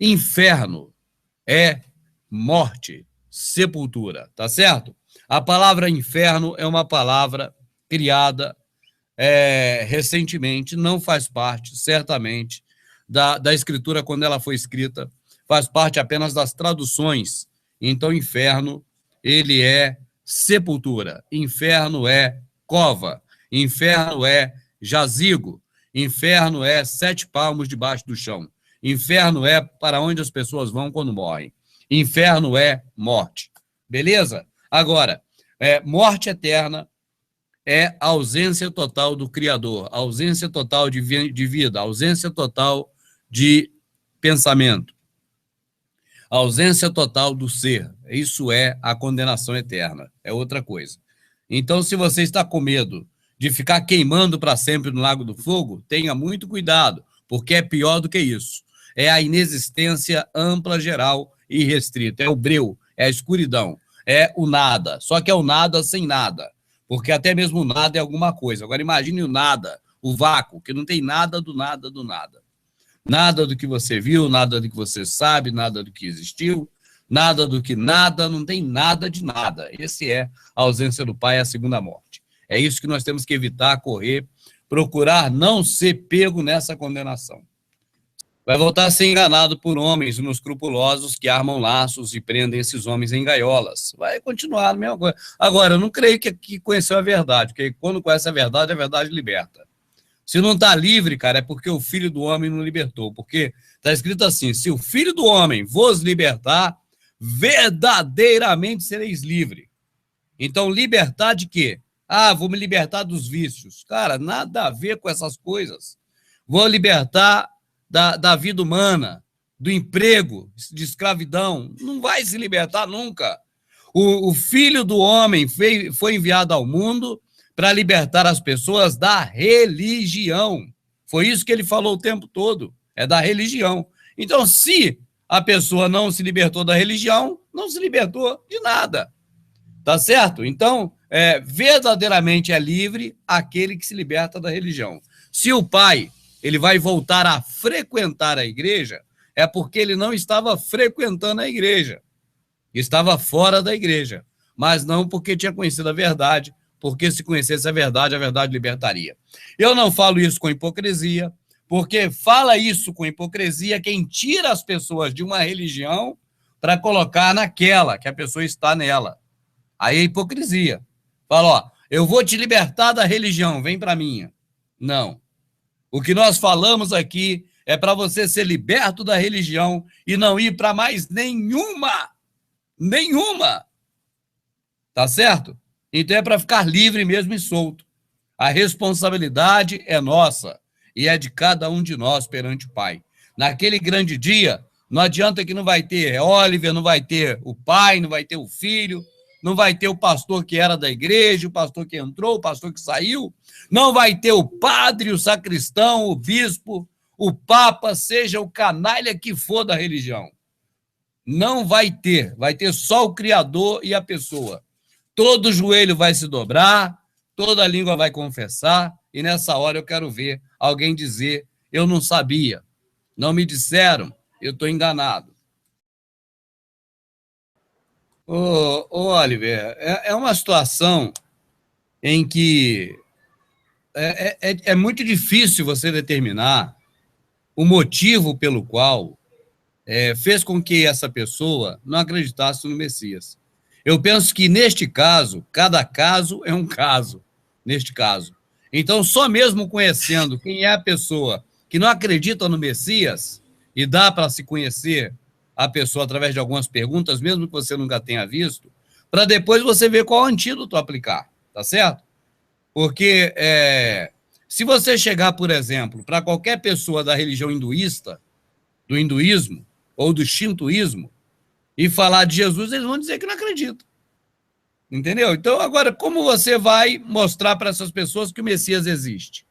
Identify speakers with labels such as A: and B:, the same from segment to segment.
A: Inferno é morte, sepultura, tá certo? A palavra inferno é uma palavra criada recentemente, não faz parte, certamente, da escritura quando ela foi escrita, faz parte apenas das traduções. Então, inferno, ele é sepultura, inferno é cova, inferno é jazigo, inferno é 7 palmos debaixo do chão, inferno é para onde as pessoas vão quando morrem, inferno é morte, beleza? Agora, morte eterna é a ausência total do Criador, a ausência total de vida, a ausência total de pensamento, a ausência total do ser. Isso é a condenação eterna, é outra coisa. Então, se você está com medo de ficar queimando para sempre no lago do fogo, tenha muito cuidado, porque é pior do que isso. É a inexistência ampla, geral e restrita, é o breu, é a escuridão, é o nada, só que é o nada sem nada. Porque até mesmo o nada é alguma coisa. Agora, imagine o nada, o vácuo, que não tem nada do nada do nada. Nada do que você viu, nada do que você sabe, nada do que existiu, nada do que nada, não tem nada de nada. Esse é a ausência do Pai, a segunda morte. É isso que nós temos que evitar, correr, procurar não ser pego nessa condenação. Vai voltar a ser enganado por homens inescrupulosos que armam laços e prendem esses homens em gaiolas. Vai continuar a mesma coisa. Agora, eu não creio que conheceu a verdade, porque quando conhece a verdade liberta. Se não está livre, cara, é porque o Filho do Homem não libertou. Porque está escrito assim, se o Filho do Homem vos libertar, verdadeiramente sereis livre. Então, libertar de quê? Vou me libertar dos vícios. Cara, nada a ver com essas coisas. Vou libertar da vida humana, do emprego, de escravidão, não vai se libertar nunca. O Filho do Homem foi enviado ao mundo para libertar as pessoas da religião. Foi isso que ele falou o tempo todo, é da religião. Então, se a pessoa não se libertou da religião, não se libertou de nada. Tá certo? Então, verdadeiramente é livre aquele que se liberta da religião. Se o pai ele vai voltar a frequentar a igreja, é porque ele não estava frequentando a igreja, estava fora da igreja, mas não porque tinha conhecido a verdade, porque se conhecesse a verdade libertaria. Eu não falo isso com hipocrisia, porque fala isso com hipocrisia quem tira as pessoas de uma religião para colocar naquela que a pessoa está nela. Aí é hipocrisia. Fala, eu vou te libertar da religião, vem para a minha. Não. O que nós falamos aqui é para você ser liberto da religião e não ir para mais nenhuma. Nenhuma. Tá certo? Então é para ficar livre mesmo e solto. A responsabilidade é nossa e é de cada um de nós perante o Pai. Naquele grande dia, não adianta que não vai ter Oliver, não vai ter o pai, não vai ter o filho, não vai ter o pastor que era da igreja, o pastor que entrou, o pastor que saiu, não vai ter o padre, o sacristão, o bispo, o papa, seja o canalha que for da religião. Não vai ter só o Criador e a pessoa. Todo joelho vai se dobrar, toda língua vai confessar, e nessa hora eu quero ver alguém dizer, eu não sabia, não me disseram, eu estou enganado. Oliver, é uma situação em que é muito difícil você determinar o motivo pelo qual fez com que essa pessoa não acreditasse no Messias. Eu penso que, neste caso, cada caso é um caso, neste caso. Então, só mesmo conhecendo quem é a pessoa que não acredita no Messias, e dá para se conhecer a pessoa através de algumas perguntas, mesmo que você nunca tenha visto, para depois você ver qual antídoto aplicar, tá certo? Porque se você chegar, por exemplo, para qualquer pessoa da religião hinduísta, do hinduísmo ou do shintoísmo, e falar de Jesus, eles vão dizer que não acreditam. Entendeu? Então, agora, como você vai mostrar para essas pessoas que o Messias existe?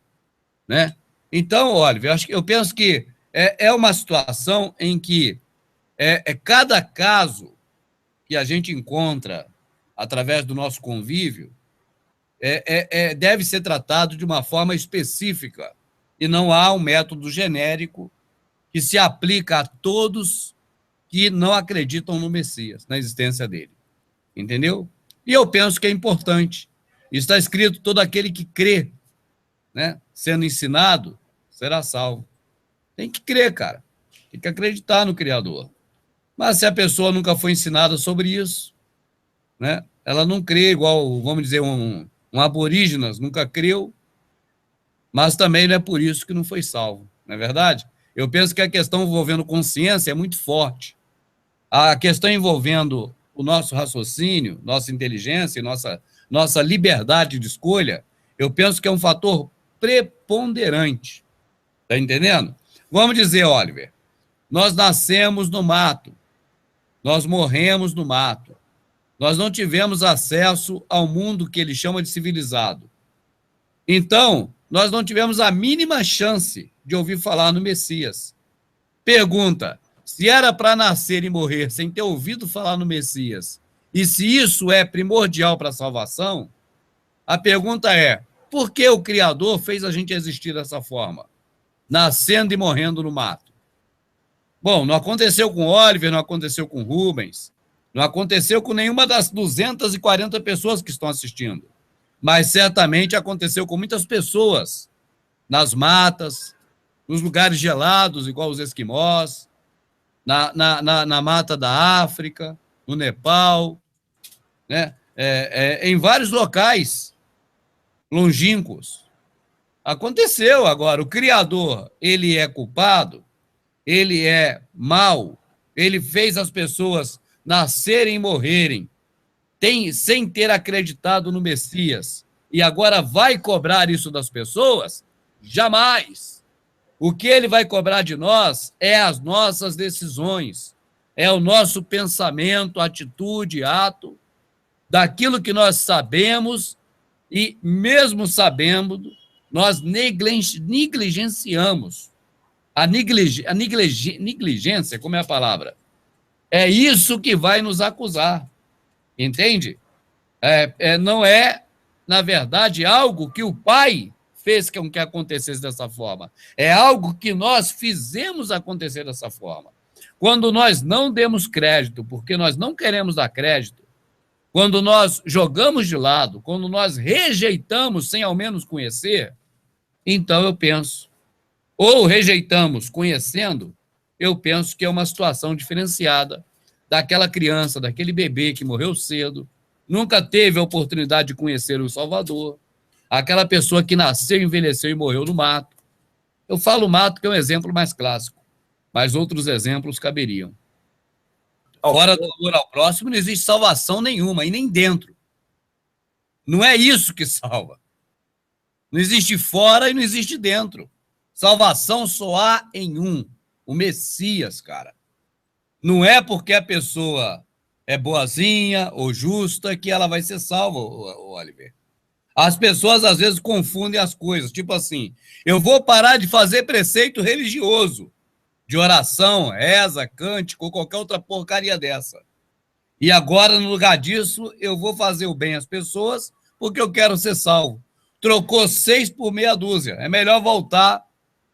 A: Né? Então, Oliver, eu penso que é uma situação em que cada caso que a gente encontra através do nosso convívio deve ser tratado de uma forma específica e não há um método genérico que se aplica a todos que não acreditam no Messias, na existência dele. Entendeu? E eu penso que é importante. Está escrito: todo aquele que crê, né, sendo ensinado, será salvo. Tem que crer, cara. Tem que acreditar no Criador. Mas se a pessoa nunca foi ensinada sobre isso, né, ela não crê igual, vamos dizer, um aborígenas nunca creu, mas também não é por isso que não foi salvo, não é verdade? Eu penso que a questão envolvendo consciência é muito forte. A questão envolvendo o nosso raciocínio, nossa inteligência e nossa liberdade de escolha, eu penso que é um fator preponderante. Está entendendo? Vamos dizer, Oliver, nós nascemos no mato, nós morremos no mato, nós não tivemos acesso ao mundo que ele chama de civilizado. Então, nós não tivemos a mínima chance de ouvir falar no Messias. Pergunta: se era para nascer e morrer sem ter ouvido falar no Messias, e se isso é primordial para a salvação, a pergunta é: por que o Criador fez a gente existir dessa forma, nascendo e morrendo no mato? Bom, não aconteceu com Oliver, não aconteceu com Rubens, não aconteceu com nenhuma das 240 pessoas que estão assistindo, mas certamente aconteceu com muitas pessoas nas matas, nos lugares gelados, igual os esquimós, na mata da África, no Nepal, né? Em vários locais longínquos. Aconteceu. Agora, o Criador, ele é culpado, ele é mau, ele fez as pessoas nascerem e morrerem sem ter acreditado no Messias, e agora vai cobrar isso das pessoas? Jamais. O que ele vai cobrar de nós é as nossas decisões, é o nosso pensamento, atitude, ato, daquilo que nós sabemos, e mesmo sabendo, nós negligenciamos. A negligência, como é a palavra? É isso que vai nos acusar, entende? Não é, na verdade, algo que o Pai fez com que acontecesse dessa forma. É algo que nós fizemos acontecer dessa forma. Quando nós não demos crédito, porque nós não queremos dar crédito, quando nós jogamos de lado, quando nós rejeitamos sem ao menos conhecer, então eu penso, ou rejeitamos conhecendo, eu penso que é uma situação diferenciada daquela criança, daquele bebê que morreu cedo, nunca teve a oportunidade de conhecer o Salvador, aquela pessoa que nasceu, envelheceu e morreu no mato. Eu falo mato que é um exemplo mais clássico, mas outros exemplos caberiam. Fora do amor ao próximo não existe salvação nenhuma, e nem dentro. Não é isso que salva. Não existe fora e não existe dentro. Salvação só há em um, o Messias, cara. Não é porque a pessoa é boazinha ou justa que ela vai ser salva, Oliver. As pessoas às vezes confundem as coisas, tipo assim, eu vou parar de fazer preceito religioso, de oração, reza, cântico ou qualquer outra porcaria dessa. E agora, no lugar disso, eu vou fazer o bem às pessoas porque eu quero ser salvo. Trocou 6 por meia dúzia. É melhor voltar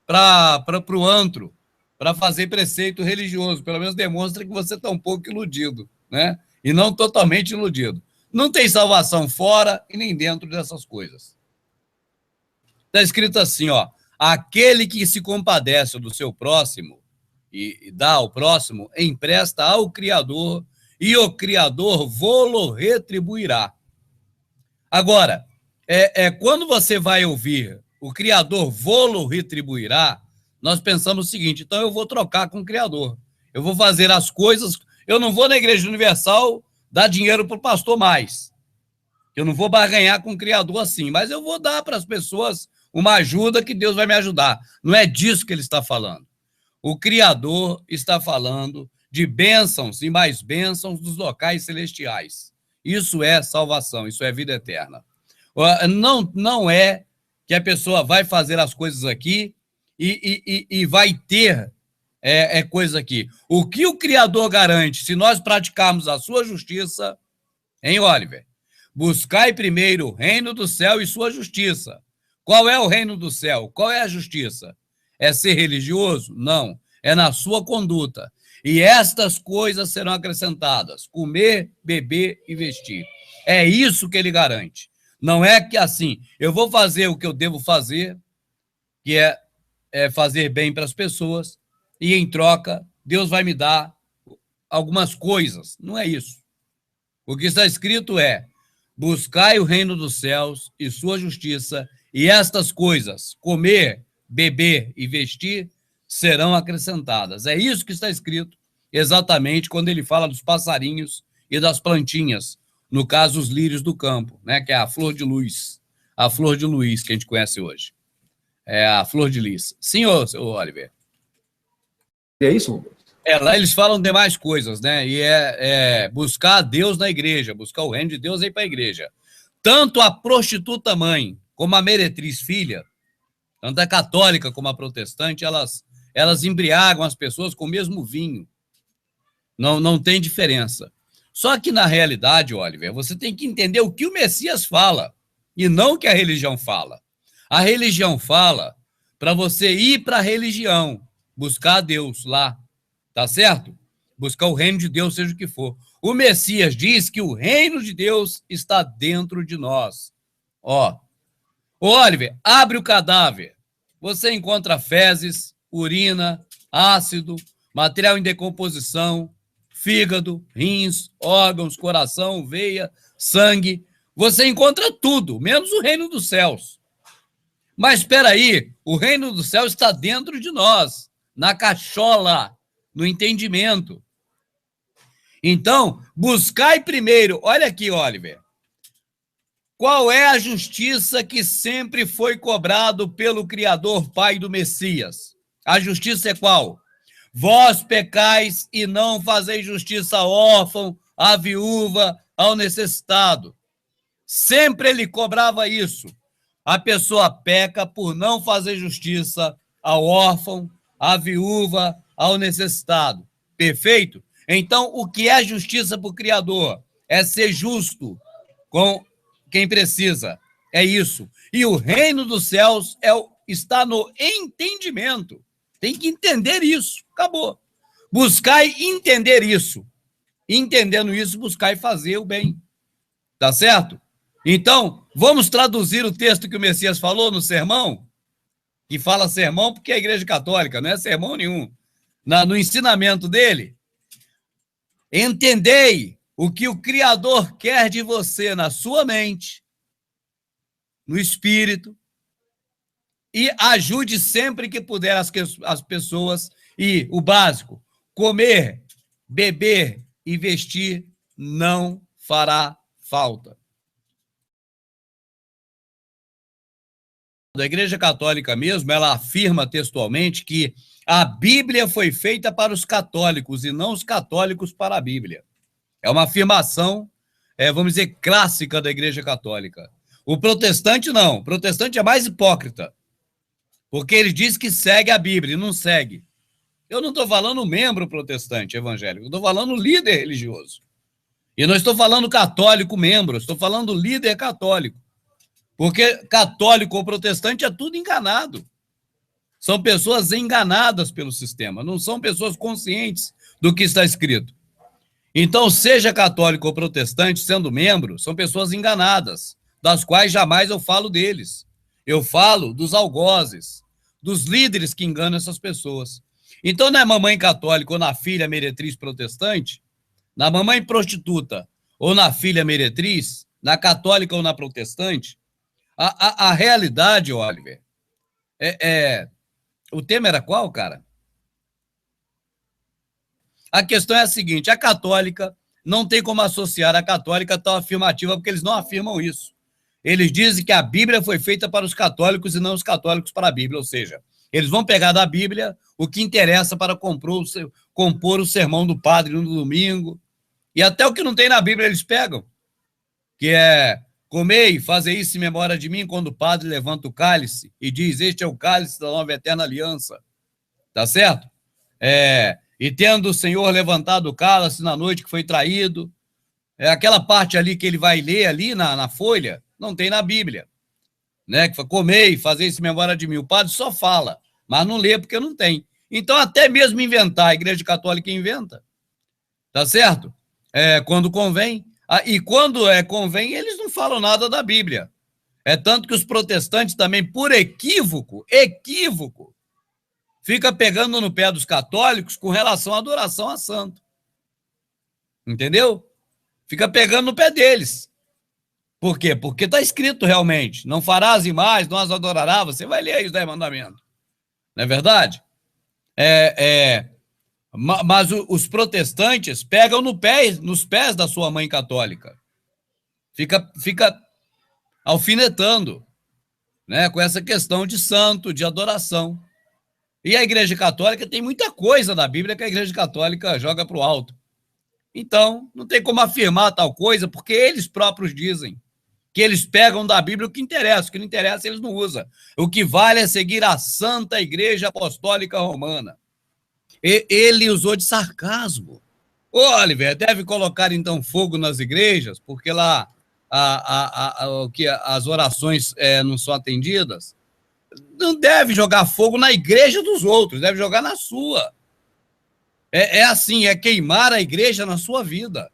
A: para o antro, para fazer preceito religioso. Pelo menos demonstra que você está um pouco iludido, né? E não totalmente iludido. Não tem salvação fora e nem dentro dessas coisas. Está escrito assim, ó: aquele que se compadece do seu próximo e dá ao próximo, empresta ao Criador, e o Criador vô-lo retribuirá. Agora, quando você vai ouvir o Criador vô-lo retribuirá, nós pensamos o seguinte: então eu vou trocar com o Criador. Eu vou fazer as coisas. Eu não vou na Igreja Universal dar dinheiro para o pastor mais. Eu não vou barganhar com o Criador assim, mas eu vou dar para as pessoas uma ajuda que Deus vai me ajudar. Não é disso que ele está falando. O Criador está falando de bênçãos e mais bênçãos dos locais celestiais. Isso é salvação, isso é vida eterna. Não é que a pessoa vai fazer as coisas aqui e vai ter coisa aqui. O que o Criador garante, se nós praticarmos a sua justiça, hein, Oliver? Buscai primeiro o reino do céu e sua justiça. Qual é o reino do céu? Qual é a justiça? É ser religioso? Não. é na sua conduta. E estas coisas serão acrescentadas: comer, beber e vestir. É isso que ele garante. Não é que assim, eu vou fazer o que eu devo fazer, que é fazer bem para as pessoas, e em troca, Deus vai me dar algumas coisas. Não é isso. O que está escrito é: buscai o reino dos céus e sua justiça, e estas coisas, comer, beber e vestir, serão acrescentadas. É isso que está escrito exatamente quando ele fala dos passarinhos e das plantinhas, no caso, os lírios do campo, né, que é a flor de luz que a gente conhece hoje. É a flor de lis. Sim, ô Oliver?
B: É isso?
A: Lá eles falam demais coisas, né? E buscar a Deus na igreja, buscar o reino de Deus aí para a igreja. Tanto a prostituta mãe como a meretriz filha, tanto a católica como a protestante, elas embriagam as pessoas com o mesmo vinho. Não tem diferença. Só que, na realidade, Oliver, você tem que entender o que o Messias fala e não o que a religião fala. A religião fala para você ir para a religião, buscar a Deus lá, tá certo? Buscar o reino de Deus, seja o que for. O Messias diz que o reino de Deus está dentro de nós. Ó, Oliver, abre o cadáver. Você encontra fezes, urina, ácido, material em decomposição, fígado, rins, órgãos, coração, veia, sangue. Você encontra tudo, menos o reino dos céus. Mas espera aí, o reino do céu está dentro de nós, na cachola, no entendimento. Então, buscai primeiro, olha aqui, Oliver, qual é a justiça que sempre foi cobrado pelo Criador, Pai do Messias? A justiça é qual? Vós pecais e não fazeis justiça ao órfão, à viúva, ao necessitado. Sempre ele cobrava isso. A pessoa peca por não fazer justiça ao órfão, à viúva, ao necessitado. Perfeito? Então, o que é justiça para o Criador? É ser justo com quem precisa. É isso. E o reino dos céus está no entendimento. Tem que entender isso. Acabou. Buscai entender isso. Entendendo isso, buscai fazer o bem. Tá certo? Então, vamos traduzir o texto que o Messias falou no sermão, que fala sermão porque é a Igreja Católica, não é sermão nenhum. No ensinamento dele, entendei o que o Criador quer de você na sua mente, no espírito, e ajude sempre que puder as pessoas. E o básico, comer, beber e vestir não fará falta. A Igreja Católica mesmo, ela afirma textualmente que a Bíblia foi feita para os católicos e não os católicos para a Bíblia. É uma afirmação, vamos dizer, clássica da Igreja Católica. O protestante não. O protestante é mais hipócrita, porque ele diz que segue a Bíblia e não segue. Eu não estou falando membro protestante evangélico, eu estou falando líder religioso. E não estou falando católico membro, estou falando líder católico. Porque católico ou protestante é tudo enganado. São pessoas enganadas pelo sistema, não são pessoas conscientes do que está escrito. Então, seja católico ou protestante, sendo membro, são pessoas enganadas, das quais jamais eu falo deles. Eu falo dos algozes, dos líderes que enganam essas pessoas. Então, na mamãe católica ou na filha meretriz protestante, na mamãe prostituta ou na filha meretriz, na católica ou na protestante, a realidade, Oliver, o tema era qual, cara? A questão é a seguinte: a católica não tem como associar a católica tão afirmativa, porque eles não afirmam isso. Eles dizem que a Bíblia foi feita para os católicos e não os católicos para a Bíblia, ou seja, eles vão pegar da Bíblia o que interessa para compor o sermão do padre no domingo, e até o que não tem na Bíblia eles pegam, que é: comei e fazer isso em memória de mim, quando o padre levanta o cálice e diz: este é o cálice da nova eterna aliança. Tá certo? E tendo o Senhor levantado o cálice na noite que foi traído, aquela parte ali que ele vai ler ali na folha, não tem na Bíblia, né? Que foi: comei e fazer isso em memória de mim. O padre só fala, mas não lê porque não tem. Então, até mesmo inventar, a Igreja Católica inventa, tá certo? Quando convém. E quando convém, eles não falam nada da Bíblia. É tanto que os protestantes também, por equívoco, fica pegando no pé dos católicos com relação à adoração a santo. Entendeu? Fica pegando no pé deles. Por quê? Porque está escrito realmente, não farás imagens, não as adorarás, você vai ler aí os 10 mandamentos. Não é verdade? Mas os protestantes pegam nos pés da sua mãe católica. Fica alfinetando, né, com essa questão de santo, de adoração. E a Igreja Católica tem muita coisa da Bíblia que a Igreja Católica joga para o alto. Então, não tem como afirmar tal coisa, porque eles próprios dizem que eles pegam da Bíblia o que interessa, o que não interessa eles não usam. O que vale é seguir a Santa Igreja Apostólica Romana. Ele usou de sarcasmo. Oliver, deve colocar então fogo nas igrejas, porque lá as orações não são atendidas. Não deve jogar fogo na igreja dos outros, deve jogar na sua. Assim, é queimar a igreja na sua vida.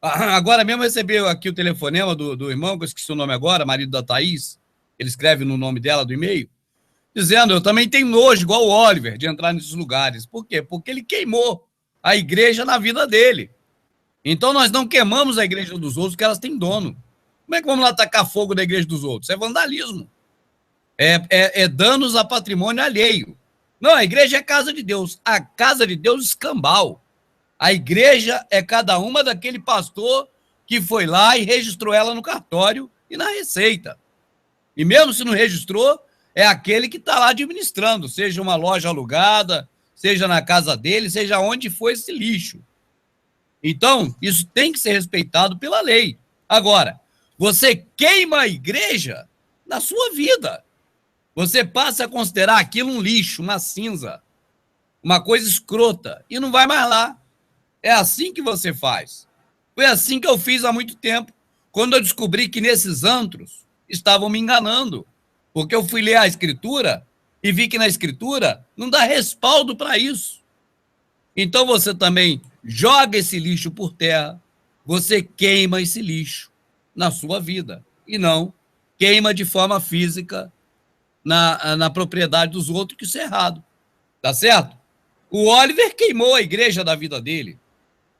A: Agora mesmo recebeu aqui o telefonema do irmão, que eu esqueci o nome agora, marido da Thaís, ele escreve no nome dela do e-mail, dizendo, eu também tenho nojo, igual o Oliver, de entrar nesses lugares. Por quê? Porque ele queimou a igreja na vida dele. Então nós não queimamos a igreja dos outros, porque elas têm dono. Como é que vamos lá tacar fogo na igreja dos outros? É vandalismo. É danos a patrimônio alheio. Não, a igreja é casa de Deus. A casa de Deus escambau. A igreja é cada uma daquele pastor que foi lá e registrou ela no cartório e na Receita. E mesmo se não registrou, é aquele que está lá administrando, seja uma loja alugada, seja na casa dele, seja onde for esse lixo. Então, isso tem que ser respeitado pela lei. Agora, você queima a igreja na sua vida. Você passa a considerar aquilo um lixo, uma cinza, uma coisa escrota, e não vai mais lá. É assim que você faz. Foi assim que eu fiz há muito tempo, quando eu descobri que nesses antros estavam me enganando, porque eu fui ler a Escritura e vi que na Escritura não dá respaldo para isso. Então você também joga esse lixo por terra, você queima esse lixo na sua vida, e não queima de forma física na propriedade dos outros, que isso é errado. Tá certo? O Oliver queimou a igreja da vida dele.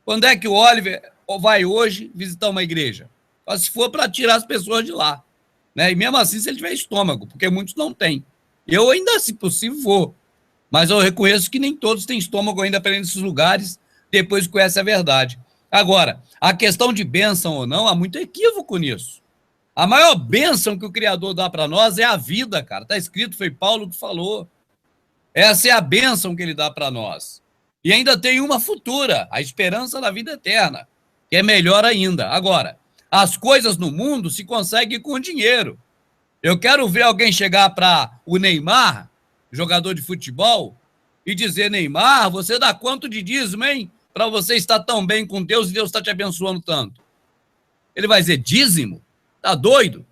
A: Quando é que o Oliver vai hoje visitar uma igreja? Só se for para tirar as pessoas de lá. Né? E mesmo assim, se ele tiver estômago, porque muitos não têm. Eu ainda, se possível, vou. Mas eu reconheço que nem todos têm estômago ainda para ir nesses lugares, depois que conhecem a verdade. Agora, a questão de bênção ou não, há muito equívoco nisso. A maior bênção que o Criador dá para nós é a vida, cara. Está escrito, foi Paulo que falou. Essa é a bênção que ele dá para nós. E ainda tem uma futura, a esperança da vida eterna, que é melhor ainda. Agora, as coisas no mundo se conseguem com dinheiro. Eu quero ver alguém chegar para o Neymar, jogador de futebol, e dizer, Neymar, você dá quanto de dízimo, hein? Para você estar tão bem com Deus e Deus está te abençoando tanto. Ele vai dizer, dízimo? Tá doido?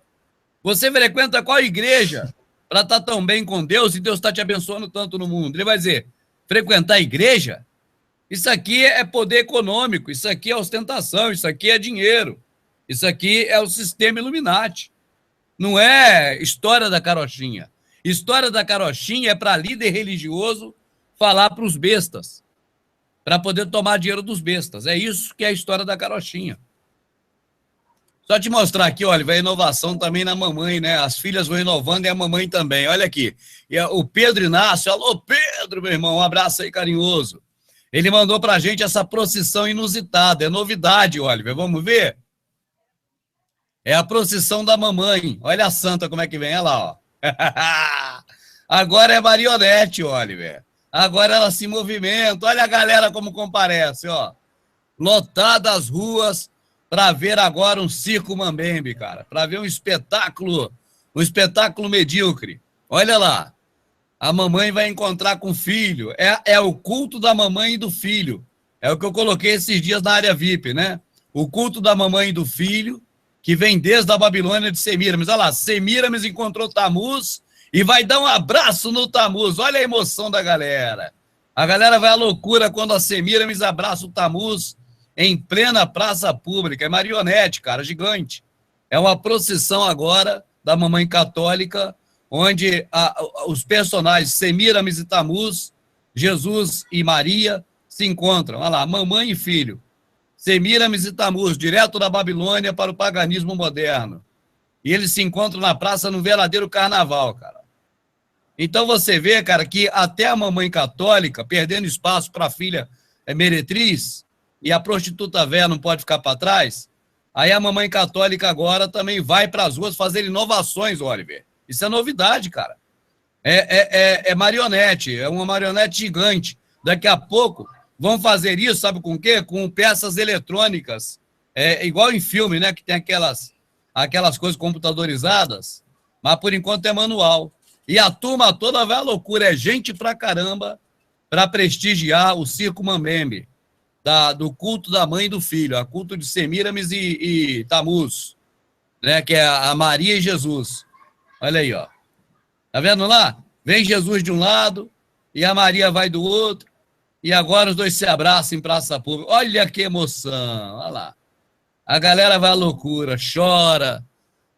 A: Você frequenta qual igreja para estar tão bem com Deus e Deus está te abençoando tanto no mundo? Ele vai dizer, frequentar a igreja? Isso aqui é poder econômico, isso aqui é ostentação, isso aqui é dinheiro, isso aqui é o sistema Illuminati. Não é história da carochinha. História da carochinha é para líder religioso falar para os bestas, para poder tomar dinheiro dos bestas. É isso que é a história da carochinha. Só te mostrar aqui, olha, vai inovação também na mamãe, né? As filhas vão inovando e a mamãe também. Olha aqui. E o Pedro Inácio, alô Pedro, meu irmão, um abraço aí carinhoso. Ele mandou pra gente essa procissão inusitada, é novidade, Oliver, vamos ver? É a procissão da mamãe. Olha a santa como é que vem, olha lá, ó. Agora é marionete, Oliver. Agora ela se movimenta. Olha a galera como comparece, ó. Lotada as ruas para ver agora um circo mambembe, cara. Para ver um espetáculo medíocre. Olha lá. A mamãe vai encontrar com o filho. É o culto da mamãe e do filho. É o que eu coloquei esses dias na área VIP, né? O culto da mamãe e do filho, que vem desde a Babilônia de Semíramis. Olha lá, Semíramis encontrou Tamuz e vai dar um abraço no Tamuz. Olha a emoção da galera. A galera vai à loucura quando a Semíramis abraça o Tammuz em plena praça pública. É marionete, cara, gigante. É uma procissão agora da Mamãe Católica, onde os personagens Semíramis e Tammuz, Jesus e Maria, se encontram. Olha lá, mamãe e filho. Semíramis e Tammuz, direto da Babilônia para o paganismo moderno. E eles se encontram na praça no verdadeiro carnaval, cara. Então você vê, cara, que até a mamãe católica, perdendo espaço para a filha meretriz, e a prostituta véia não pode ficar para trás, aí a mamãe católica agora também vai para as ruas fazer inovações, Oliver. Isso é novidade, cara. É marionete, é uma marionete gigante. Daqui a pouco vão fazer isso, sabe com o quê? Com peças eletrônicas. É igual em filme, né? Que tem aquelas coisas computadorizadas, mas por enquanto é manual. E a turma toda vai à loucura, é gente pra caramba para prestigiar o Circo Mambembe, do culto da mãe e do filho, a culto de Semíramis e Tammuz, né? Que é a Maria e Jesus. Olha aí, ó. Tá vendo lá? Vem Jesus de um lado e a Maria vai do outro, e agora os dois se abraçam em praça pública. Olha que emoção, olha lá. A galera vai à loucura, chora,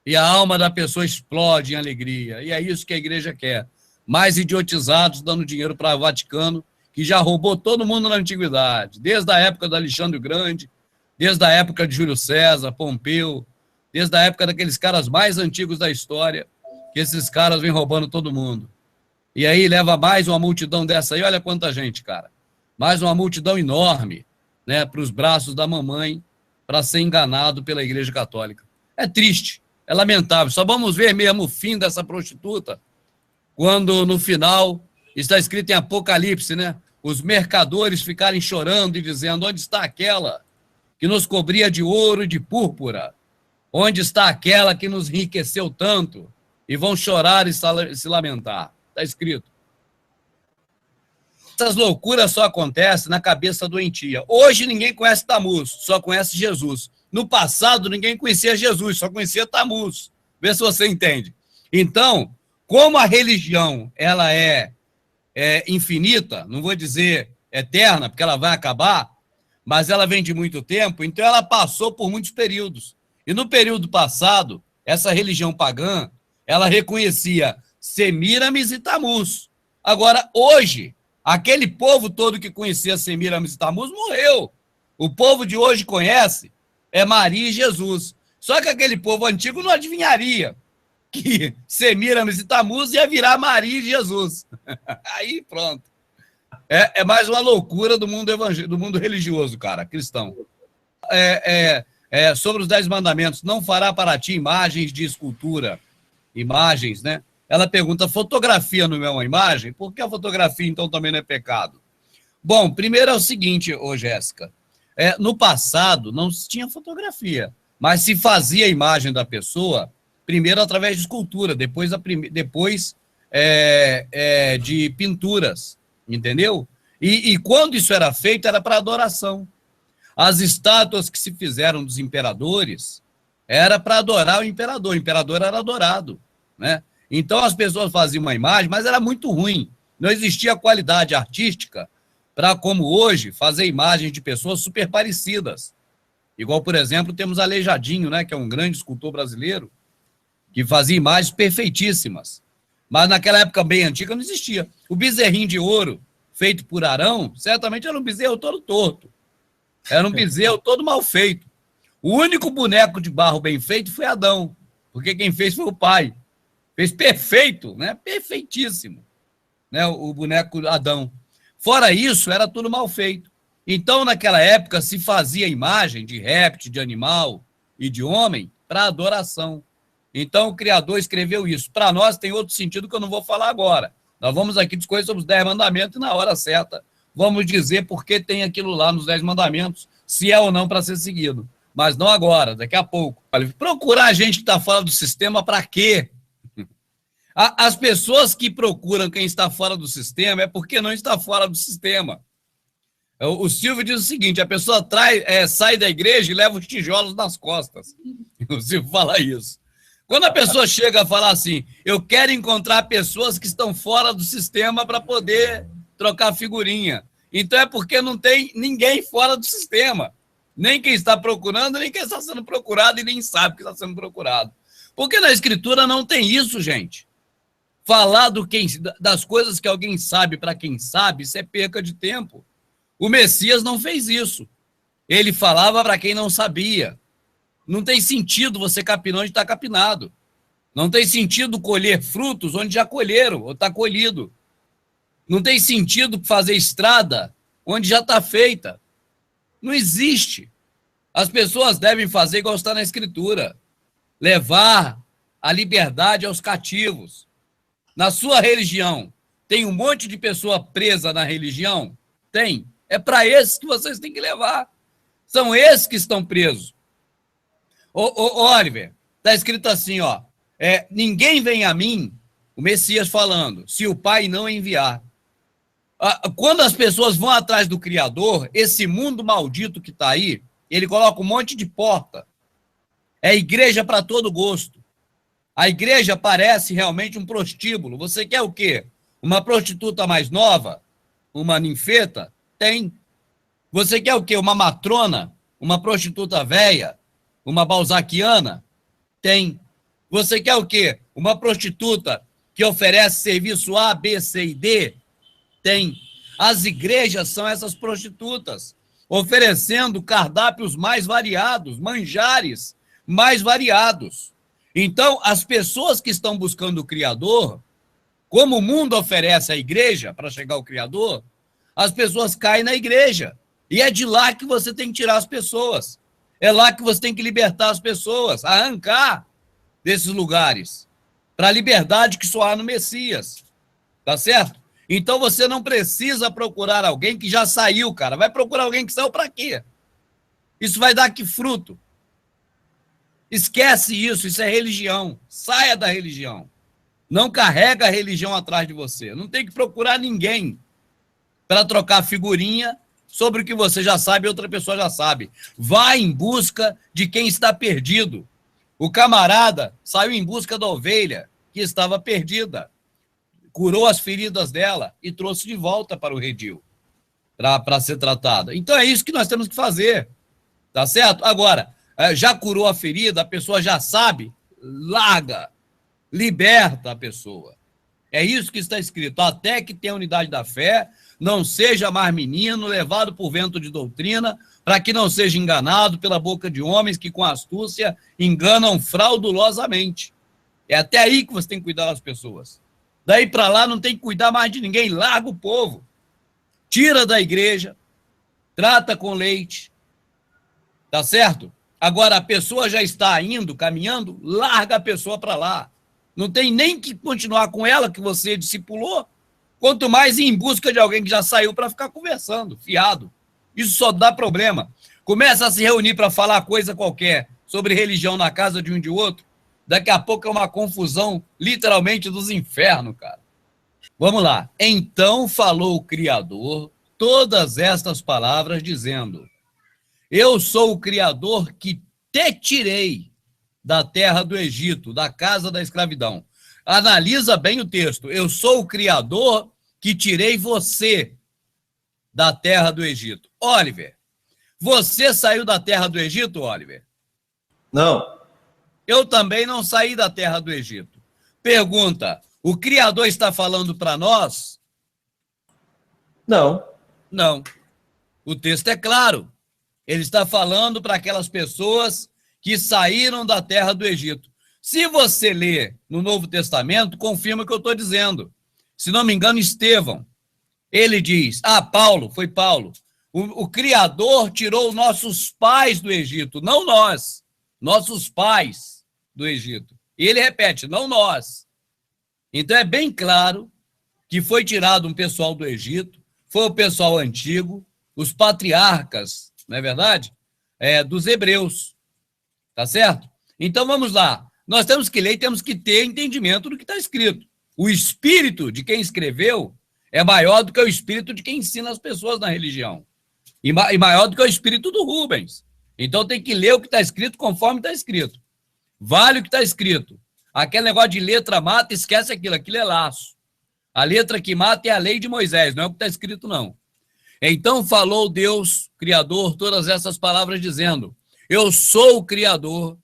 A: e a alma da pessoa explode em alegria. E é isso que a igreja quer. Mais idiotizados dando dinheiro para o Vaticano, que já roubou todo mundo na antiguidade, desde a época do Alexandre o Grande, desde a época de Júlio César, Pompeu, desde a época daqueles caras mais antigos da história, que esses caras vêm roubando todo mundo. E aí leva mais uma multidão dessa aí, olha quanta gente, cara. Mais uma multidão enorme, né, para os braços da mamãe, para ser enganado pela Igreja Católica. É triste, é lamentável. Só vamos ver mesmo o fim dessa prostituta quando, no final, está escrito em Apocalipse, né? Os mercadores ficarem chorando e dizendo: onde está aquela que nos cobria de ouro e de púrpura? Onde está aquela que nos enriqueceu tanto? E vão chorar e se lamentar. Está escrito. Essas loucuras só acontecem na cabeça doentia. Hoje ninguém conhece Tammuz, só conhece Jesus. No passado ninguém conhecia Jesus, só conhecia Tammuz. Vê se você entende. Então, como a religião ela é infinita, não vou dizer eterna, porque ela vai acabar, mas ela vem de muito tempo, então ela passou por muitos períodos. E no período passado, essa religião pagã, ela reconhecia Semíramis e Tammuz. Agora, hoje, aquele povo todo que conhecia Semíramis e Tammuz morreu. O povo de hoje conhece Maria e Jesus. Só que aquele povo antigo não adivinharia que Semíramis e Tammuz ia virar Maria e Jesus. Aí pronto. É mais uma loucura do mundo religioso, cara, cristão. Sobre os 10 mandamentos, não fará para ti imagens de escultura. Imagens, né? Ela pergunta, fotografia não é uma imagem? Por que a fotografia, então, também não é pecado? Bom, primeiro é o seguinte, Jéssica. No passado, não se tinha fotografia, mas se fazia a imagem da pessoa, primeiro através de escultura, depois de pinturas, entendeu? E quando isso era feito, era para adoração. As estátuas que se fizeram dos imperadores era para adorar o imperador era adorado, né? Então as pessoas faziam uma imagem, mas era muito ruim. Não existia qualidade artística para, como hoje, fazer imagens de pessoas super parecidas. Igual, por exemplo, temos Aleijadinho, né, que é um grande escultor brasileiro, que fazia imagens perfeitíssimas. Mas naquela época bem antiga não existia. O bezerrinho de ouro, feito por Arão, certamente era um bezerro todo torto. Era um bezerro todo mal feito. O único boneco de barro bem feito foi Adão, porque quem fez foi o pai. Fez perfeito, né? Perfeitíssimo, né? O boneco Adão. Fora isso, era tudo mal feito. Então, naquela época, se fazia imagem de réptil, de animal e de homem para adoração. Então, o Criador escreveu isso. Para nós tem outro sentido que eu não vou falar agora. Nós vamos aqui discorrer sobre os 10 mandamentos e na hora certa vamos dizer por que tem aquilo lá nos 10 mandamentos, se é ou não para ser seguido. Mas não agora, daqui a pouco. Procurar gente que está fora do sistema para quê? As pessoas que procuram quem está fora do sistema é porque não está fora do sistema. O Silvio diz o seguinte, a pessoa sai da igreja e leva os tijolos nas costas. O Silvio fala isso. Quando a pessoa chega a falar assim, eu quero encontrar pessoas que estão fora do sistema para poder trocar figurinha. Então é porque não tem ninguém fora do sistema. Nem quem está procurando, nem quem está sendo procurado e nem sabe que está sendo procurado. Porque na Escritura não tem isso, gente. Falar das coisas que alguém sabe para quem sabe, isso é perca de tempo. O Messias não fez isso. Ele falava para quem não sabia. Não tem sentido você capinar onde está capinado. Não tem sentido colher frutos onde já colheram ou está colhido. Não tem sentido fazer estrada onde já está feita. Não existe. As pessoas devem fazer igual está na Escritura. Levar a liberdade aos cativos. Na sua religião, tem um monte de pessoa presa na religião? Tem. É para esses que vocês têm que levar. São esses que estão presos. Oliver, está escrito assim, ó. Ninguém vem a mim, o Messias falando, se o Pai não enviar. Quando as pessoas vão atrás do Criador, esse mundo maldito que está aí, ele coloca um monte de porta. É igreja para todo gosto. A igreja parece realmente um prostíbulo. Você quer o quê? Uma prostituta mais nova? Uma ninfeta? Tem. Você quer o quê? Uma matrona? Uma prostituta velha? Uma balzaquiana? Tem. Você quer o quê? Uma prostituta que oferece serviço A, B, C e D? Tem. As igrejas são essas prostitutas, oferecendo cardápios mais variados, manjares mais variados. Então, as pessoas que estão buscando o Criador, como o mundo oferece à igreja para chegar ao Criador, as pessoas caem na igreja. E é de lá que você tem que tirar as pessoas. É lá que você tem que libertar as pessoas, arrancar desses lugares, para a liberdade que só há no Messias. Tá certo? Então você não precisa procurar alguém que já saiu, cara. Vai procurar alguém que saiu para quê? Isso vai dar que fruto? Esquece isso, isso é religião. Saia da religião. Não carrega a religião atrás de você. Não tem que procurar ninguém para trocar figurinha sobre o que você já sabe e outra pessoa já sabe. Vá em busca de quem está perdido. O camarada saiu em busca da ovelha que estava perdida. Curou as feridas dela e trouxe de volta para o redil para ser tratada. Então é isso que nós temos que fazer. Tá certo? Agora, já curou a ferida, a pessoa já sabe, larga, liberta a pessoa. É isso que está escrito. Até que tenha unidade da fé, não seja mais menino, levado por vento de doutrina, para que não seja enganado pela boca de homens que com astúcia enganam fraudulosamente. É até aí que você tem que cuidar das pessoas. Daí para lá não tem que cuidar mais de ninguém, larga o povo. Tira da igreja, trata com leite. Tá certo? Agora a pessoa já está indo, caminhando, larga a pessoa para lá. Não tem nem que continuar com ela que você discipulou, quanto mais ir em busca de alguém que já saiu para ficar conversando, fiado. Isso só dá problema. Começa a se reunir para falar coisa qualquer sobre religião na casa de um de outro, daqui a pouco é uma confusão, literalmente, dos infernos, cara. Vamos lá. Então falou o Criador todas estas palavras, dizendo: eu sou o Criador que te tirei da terra do Egito, da casa da escravidão. Analisa bem o texto. Eu sou o Criador que tirei você da terra do Egito. Oliver, você saiu da terra do Egito, Oliver?
B: Não.
A: Eu também não saí da terra do Egito. Pergunta, o Criador está falando para nós?
B: Não.
A: Não. O texto é claro. Ele está falando para aquelas pessoas que saíram da terra do Egito. Se você ler no Novo Testamento, confirma o que eu estou dizendo. Se não me engano, Estevão, ele diz, Paulo, foi Paulo, o Criador tirou nossos pais do Egito, não nós, nossos pais do Egito. E ele repete, não nós. Então é bem claro que foi tirado um pessoal do Egito, foi o pessoal antigo, os patriarcas, não é verdade? Dos hebreus, tá certo? Então vamos lá, nós temos que ler e temos que ter entendimento do que está escrito. O espírito de quem escreveu é maior do que o espírito de quem ensina as pessoas na religião, e maior do que o espírito do Rubens. Então tem que ler o que está escrito conforme está escrito. Vale o que está escrito. Aquele negócio de letra mata, esquece aquilo é laço. A letra que mata é a lei de Moisés, não é o que está escrito, não. Então falou Deus, Criador, todas essas palavras, dizendo: eu sou o Criador,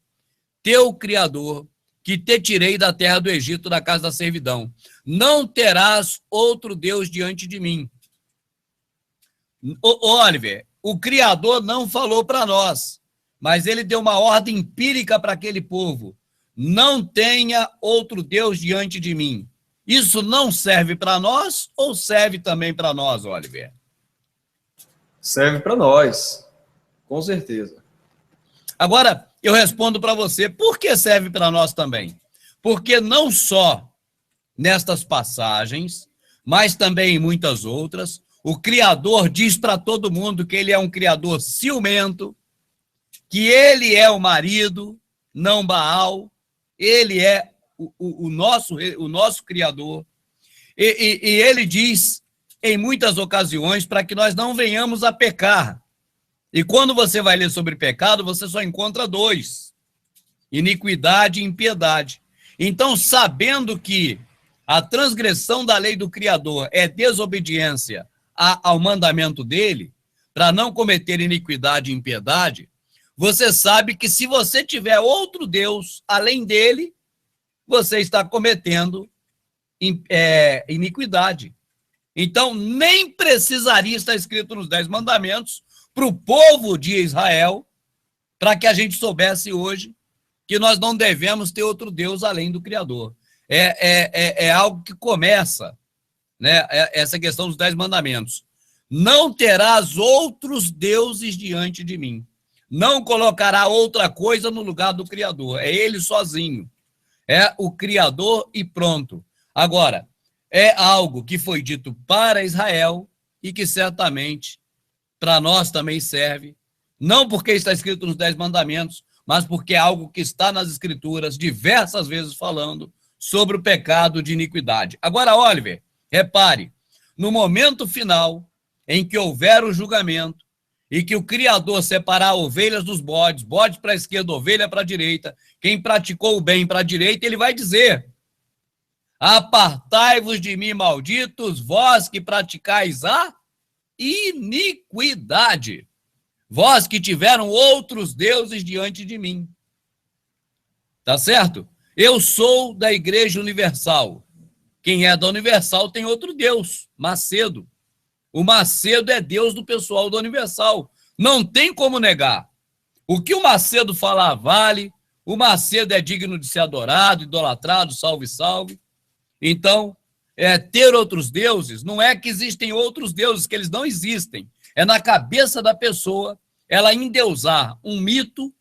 A: teu Criador, que te tirei da terra do Egito, da casa da servidão. Não terás outro Deus diante de mim. Oliver, o Criador não falou para nós, mas ele deu uma ordem empírica para aquele povo: não tenha outro Deus diante de mim. Isso não serve para nós ou serve também para nós, Oliver?
B: Serve para nós, com certeza.
A: Agora, eu respondo para você, por que serve para nós também? Porque não só nestas passagens, mas também em muitas outras, o Criador diz para todo mundo que ele é um Criador ciumento, que ele é o marido, não Baal, ele é o nosso Criador. E ele diz, em muitas ocasiões, para que nós não venhamos a pecar. E quando você vai ler sobre pecado, você só encontra dois: iniquidade e impiedade. Então, sabendo que a transgressão da lei do Criador é desobediência ao mandamento dele, para não cometer iniquidade e impiedade, você sabe que se você tiver outro Deus além dele, você está cometendo iniquidade. Então, nem precisaria estar escrito nos 10 mandamentos para o povo de Israel, para que a gente soubesse hoje que nós não devemos ter outro Deus além do Criador. É algo que começa, né, essa questão dos 10 mandamentos. Não terás outros deuses diante de mim. Não colocará outra coisa no lugar do Criador. É ele sozinho. É o Criador e pronto. Agora, é algo que foi dito para Israel e que certamente para nós também serve, não porque está escrito nos 10 mandamentos, mas porque é algo que está nas Escrituras diversas vezes falando sobre o pecado de iniquidade. Agora, Oliver, repare, no momento final em que houver o julgamento e que o Criador separar ovelhas dos bodes, bode para a esquerda, ovelha para a direita, quem praticou o bem para a direita, ele vai dizer: apartai-vos de mim, malditos, vós que praticais a iniquidade, vós que tiveram outros deuses diante de mim. Tá certo? Eu sou da Igreja Universal. Quem é da Universal tem outro Deus, Macedo. O Macedo é Deus do pessoal da Universal. Não tem como negar. O que o Macedo falar vale, o Macedo é digno de ser adorado, idolatrado, salve, salve. Então, ter outros deuses, não é que existem outros deuses, que eles não existem. É na cabeça da pessoa ela endeusar um mito,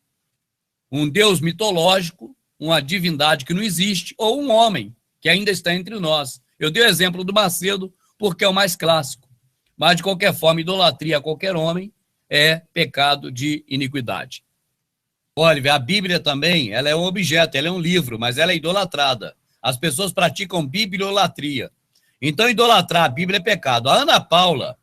A: um deus mitológico, uma divindade que não existe, ou um homem que ainda está entre nós. Eu dei o exemplo do Macedo porque é o mais clássico. Mas, de qualquer forma, idolatria a qualquer homem é pecado de iniquidade. Olha, a Bíblia também, ela é um objeto, ela é um livro, mas ela é idolatrada. As pessoas praticam bibliolatria. Então, idolatrar a Bíblia é pecado. A Ana Paula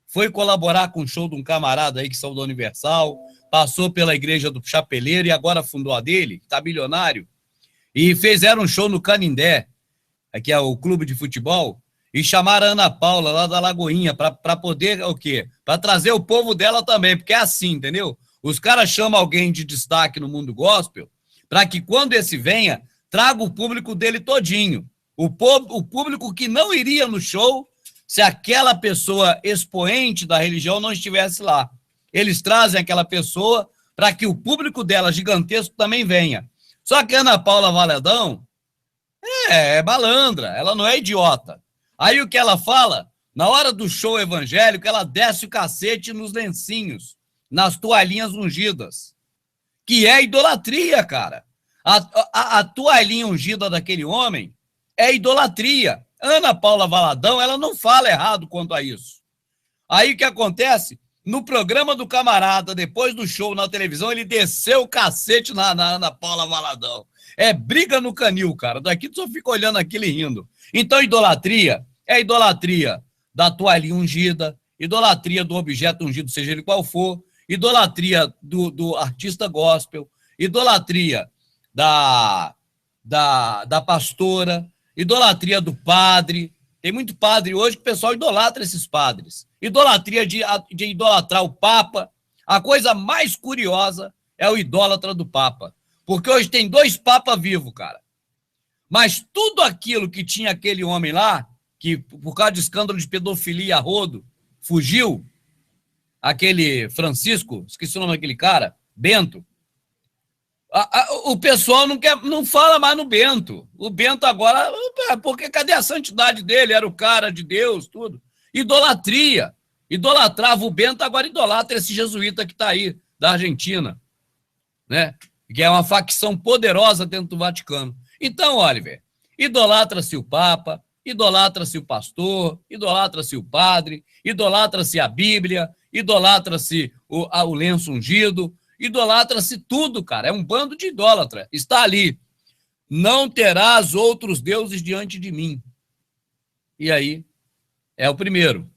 A: foi colaborar com o show de um camarada aí que saiu da Universal, passou pela igreja do Chapeleiro e agora fundou a dele, está bilionário, e fizeram um show no Canindé, que é o clube de futebol, e chamaram a Ana Paula lá da Lagoinha para poder o quê? Para trazer o povo dela também, porque é assim, entendeu? Os caras chamam alguém de destaque no mundo gospel para que quando esse venha, traga o público dele todinho. O público que não iria no show se aquela pessoa expoente da religião não estivesse lá. Eles trazem aquela pessoa para que o público dela gigantesco também venha. Só que a Ana Paula Valadão é malandra, ela não é idiota. Aí o que ela fala? Na hora do show evangélico, ela desce o cacete nos lencinhos, nas toalhinhas ungidas, que é idolatria, cara. A toalhinha ungida daquele homem é idolatria. Ana Paula Valadão, ela não fala errado quanto a isso. Aí o que acontece? No programa do camarada, depois do show na televisão, ele desceu o cacete na Ana Paula Valadão. É briga no canil, cara. Daqui tu só fica olhando aquilo e rindo. Então, idolatria é idolatria da toalhinha ungida, idolatria do objeto ungido, seja ele qual for, idolatria do artista gospel, idolatria da pastora, idolatria do padre, Tem muito padre hoje que o pessoal idolatra esses padres. Idolatria de idolatrar o Papa. A coisa mais curiosa é o idólatra do Papa. Porque hoje tem 2 papas vivos, cara. Mas tudo aquilo que tinha aquele homem lá, que por causa de escândalo de pedofilia a rodo, fugiu, aquele Francisco, esqueci o nome daquele cara, Bento, o pessoal não fala mais no Bento. O Bento agora, porque cadê a santidade dele? Era o cara de Deus, tudo. Idolatria. Idolatrava o Bento, agora idolatra esse jesuíta que está aí, da Argentina, né? Que é uma facção poderosa dentro do Vaticano. Então, Oliver, idolatra-se o Papa, idolatra-se o pastor, idolatra-se o padre, idolatra-se a Bíblia, idolatra-se o lenço ungido, idolatra-se tudo, cara. É um bando de idólatra. Está ali. Não terás outros deuses diante de mim. E aí, é o primeiro.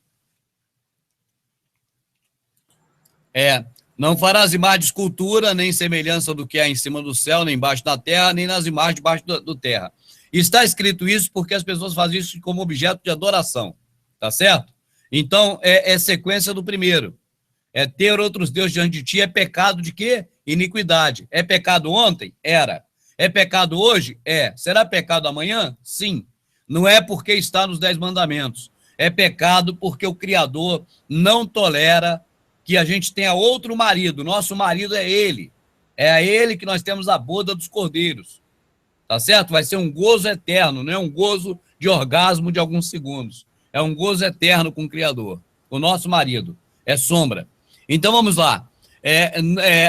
A: Não farás imagem de escultura, nem semelhança do que há em cima do céu, nem embaixo da terra, nem nas imagens debaixo do terra. Está escrito isso porque as pessoas fazem isso como objeto de adoração. Tá certo? Então, é sequência do primeiro. Ter outros deuses diante de ti é pecado de quê? Iniquidade. É pecado ontem? Era. É pecado hoje? É. Será pecado amanhã? Sim. Não é porque está nos 10 mandamentos. É pecado porque o Criador não tolera que a gente tenha outro marido. Nosso marido é ele. É a ele que nós temos a boda dos cordeiros. Tá certo? Vai ser um gozo eterno, não é um gozo de orgasmo de alguns segundos. É um gozo eterno com o Criador. O nosso marido. É sombra. Então vamos lá.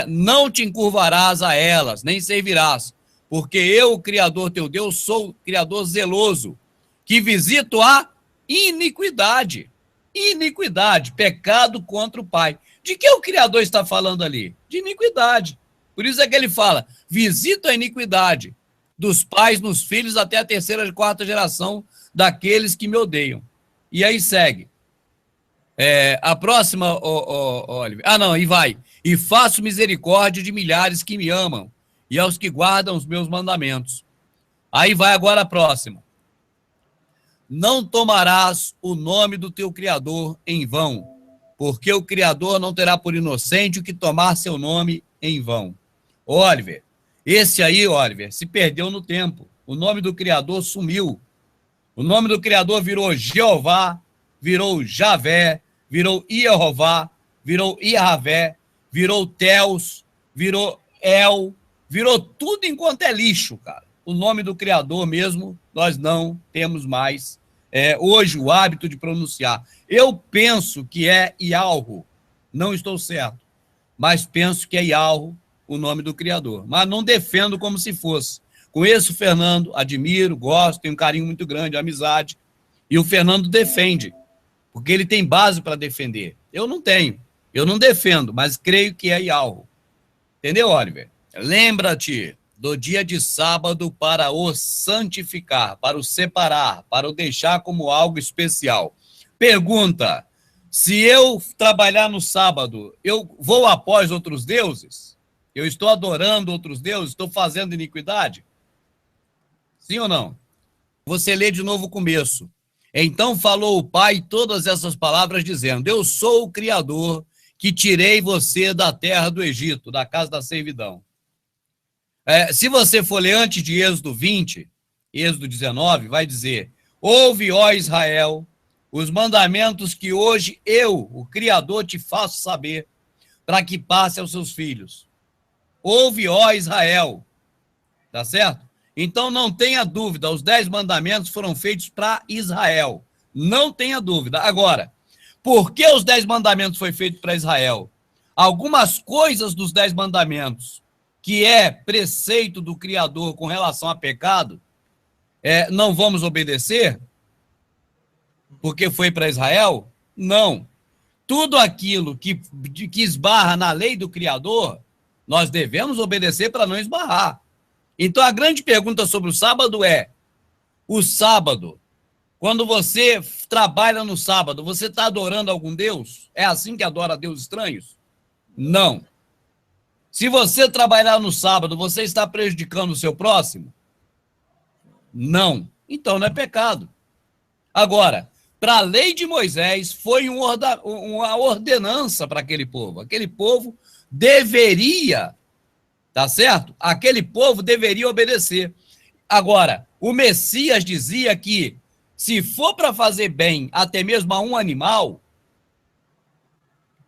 A: Não te encurvarás a elas, nem servirás, porque eu, o Criador teu Deus, sou o Criador zeloso, que visito a iniquidade. Iniquidade, pecado contra o Pai. De que o Criador está falando ali? De iniquidade. Por isso é que ele fala, visito a iniquidade dos pais nos filhos até a 3ª e 4ª geração daqueles que me odeiam. E aí segue. A próxima, Oliver. E vai. E faço misericórdia de milhares que me amam e aos que guardam os meus mandamentos. Aí vai agora a próxima. Não tomarás o nome do teu Criador em vão, porque o Criador não terá por inocente o que tomar seu nome em vão. Oliver, esse aí, Oliver, se perdeu no tempo. O nome do Criador sumiu. O nome do Criador virou Jeová, virou Javé, virou Jeová, virou Iavé, virou Teus, virou El, virou tudo enquanto é lixo, cara. O nome do Criador mesmo, nós não temos mais hoje o hábito de pronunciar. Eu penso que é Ialro, não estou certo, mas penso que é Ialro o nome do Criador. Mas não defendo como se fosse. Conheço o Fernando, admiro, gosto, tenho um carinho muito grande, amizade, e o Fernando defende, porque ele tem base para defender. Eu não tenho, eu não defendo, mas creio que é Ialro. Entendeu, Oliver? Lembra-te do dia de sábado para o santificar, para o separar, para o deixar como algo especial. Pergunta, se eu trabalhar no sábado, eu vou após outros deuses? Eu estou adorando outros deuses? Estou fazendo iniquidade? Sim ou não? Você lê de novo o começo. Então falou o Pai todas essas palavras, dizendo, eu sou o Criador que tirei você da terra do Egito, da casa da servidão. Se você for ler antes de Êxodo 20, Êxodo 19, vai dizer, ouve, ó Israel, os mandamentos que hoje eu, o Criador, te faço saber, para que passe aos seus filhos. Ouve, ó Israel, tá certo? Então não tenha dúvida, os 10 mandamentos foram feitos para Israel. Não tenha dúvida. Agora, por que os 10 mandamentos foram feitos para Israel? Algumas coisas dos 10 mandamentos, que é preceito do Criador com relação a pecado, não vamos obedecer? Porque foi para Israel? Não. Tudo aquilo que esbarra na lei do Criador, nós devemos obedecer para não esbarrar. Então, a grande pergunta sobre o sábado é, o sábado, quando você trabalha no sábado, você está adorando algum Deus? É assim que adora a Deus estranhos? Não. Se você trabalhar no sábado, você está prejudicando o seu próximo? Não. Então, não é pecado. Agora, para a lei de Moisés, foi uma ordenança para aquele povo. Aquele povo deveria, tá certo? Aquele povo deveria obedecer. Agora, o Messias dizia que se for para fazer bem até mesmo a um animal,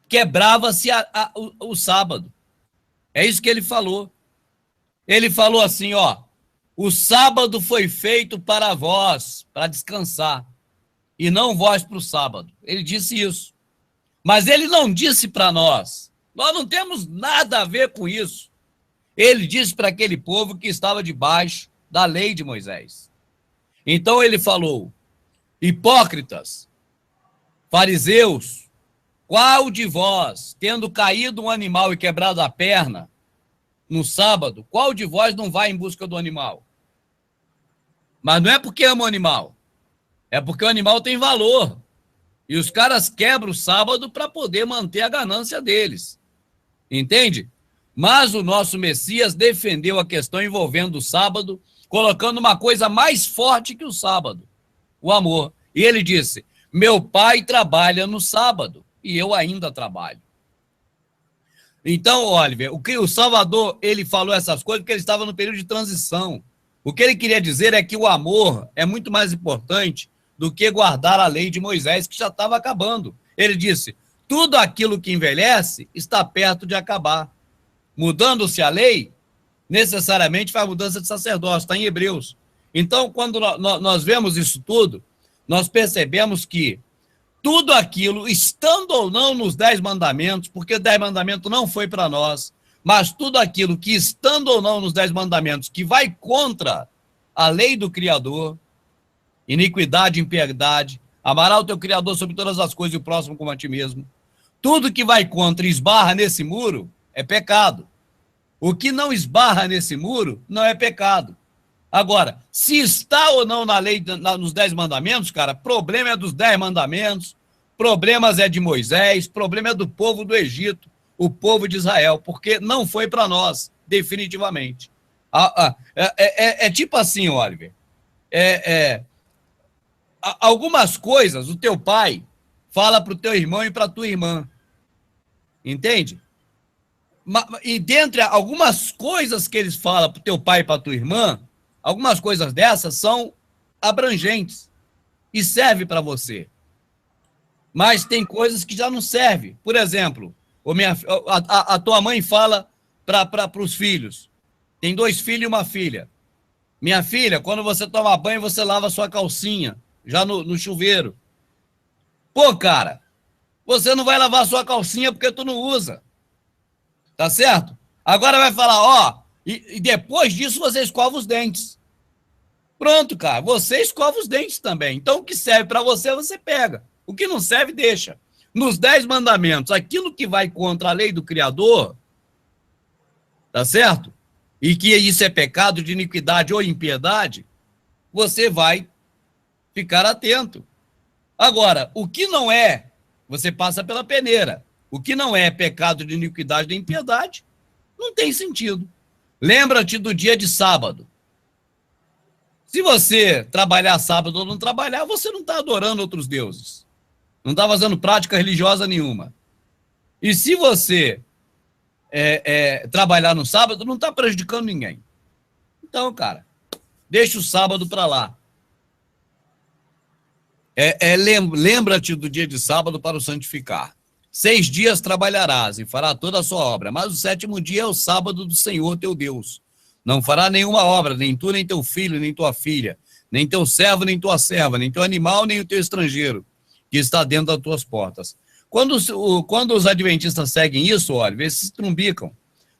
A: quebrava-se o sábado. É isso que ele falou. Ele falou assim, ó, o sábado foi feito para vós, para descansar, e não vós para o sábado. Ele disse isso. Mas ele não disse para nós. Nós não temos nada a ver com isso. Ele disse para aquele povo que estava debaixo da lei de Moisés. Então ele falou, hipócritas, fariseus, qual de vós, tendo caído um animal e quebrado a perna no sábado, qual de vós não vai em busca do animal? Mas não é porque ama o animal, é porque o animal tem valor. E os caras quebram o sábado para poder manter a ganância deles. Entende? Mas o nosso Messias defendeu a questão envolvendo o sábado, colocando uma coisa mais forte que o sábado, o amor. E ele disse, meu pai trabalha no sábado e eu ainda trabalho. Então, Oliver, o que o Salvador, ele falou essas coisas porque ele estava no período de transição. O que ele queria dizer é que o amor é muito mais importante do que guardar a lei de Moisés, que já estava acabando. Ele disse, tudo aquilo que envelhece está perto de acabar. Mudando-se a lei, necessariamente faz mudança de sacerdócio, está em Hebreus. Então, quando nós vemos isso tudo, nós percebemos que tudo aquilo, estando ou não nos 10 mandamentos, porque os 10 mandamentos não foi para nós, mas tudo aquilo que, estando ou não nos 10 mandamentos, que vai contra a lei do Criador, iniquidade, impiedade, amarás o teu Criador sobre todas as coisas e o próximo como a ti mesmo, tudo que vai contra e esbarra nesse muro é pecado. O que não esbarra nesse muro não é pecado. Agora, se está ou não na lei, nos 10 mandamentos, cara, problema é dos 10 mandamentos, problemas é de Moisés, problema é do povo do Egito, o povo de Israel, porque não foi para nós, definitivamente. É tipo assim, Oliver, algumas coisas o teu pai fala para o teu irmão e para a tua irmã, entende? E dentre algumas coisas que eles falam para o teu pai e para a tua irmã, algumas coisas dessas são abrangentes e servem para você. Mas tem coisas que já não servem. Por exemplo, a tua mãe fala para os filhos. Tem 2 filhos e uma filha. Minha filha, quando você toma banho, você lava a sua calcinha, já no chuveiro. Pô, cara, você não vai lavar a sua calcinha porque tu não usa. Tá certo? Agora vai falar, ó, e depois disso você escova os dentes. Pronto, cara, você escova os dentes também. Então, o que serve para você, você pega. O que não serve, deixa. Nos 10 mandamentos, aquilo que vai contra a lei do Criador, tá certo? E que isso é pecado de iniquidade ou impiedade, você vai ficar atento. Agora, o que não é, você passa pela peneira. O que não é pecado de iniquidade nem impiedade, não tem sentido. Lembra-te do dia de sábado. Se você trabalhar sábado ou não trabalhar, você não está adorando outros deuses. Não está fazendo prática religiosa nenhuma. E se você trabalhar no sábado, não está prejudicando ninguém. Então, cara, deixa o sábado para lá. Lembra-te do dia de sábado para o santificar. 6 dias trabalharás e fará toda a sua obra, mas o 7º dia é o sábado do Senhor teu Deus. Não fará nenhuma obra, nem tu, nem teu filho, nem tua filha, nem teu servo, nem tua serva, nem teu animal, nem o teu estrangeiro, que está dentro das tuas portas. Quando os adventistas seguem isso, olha, eles se trumbicam,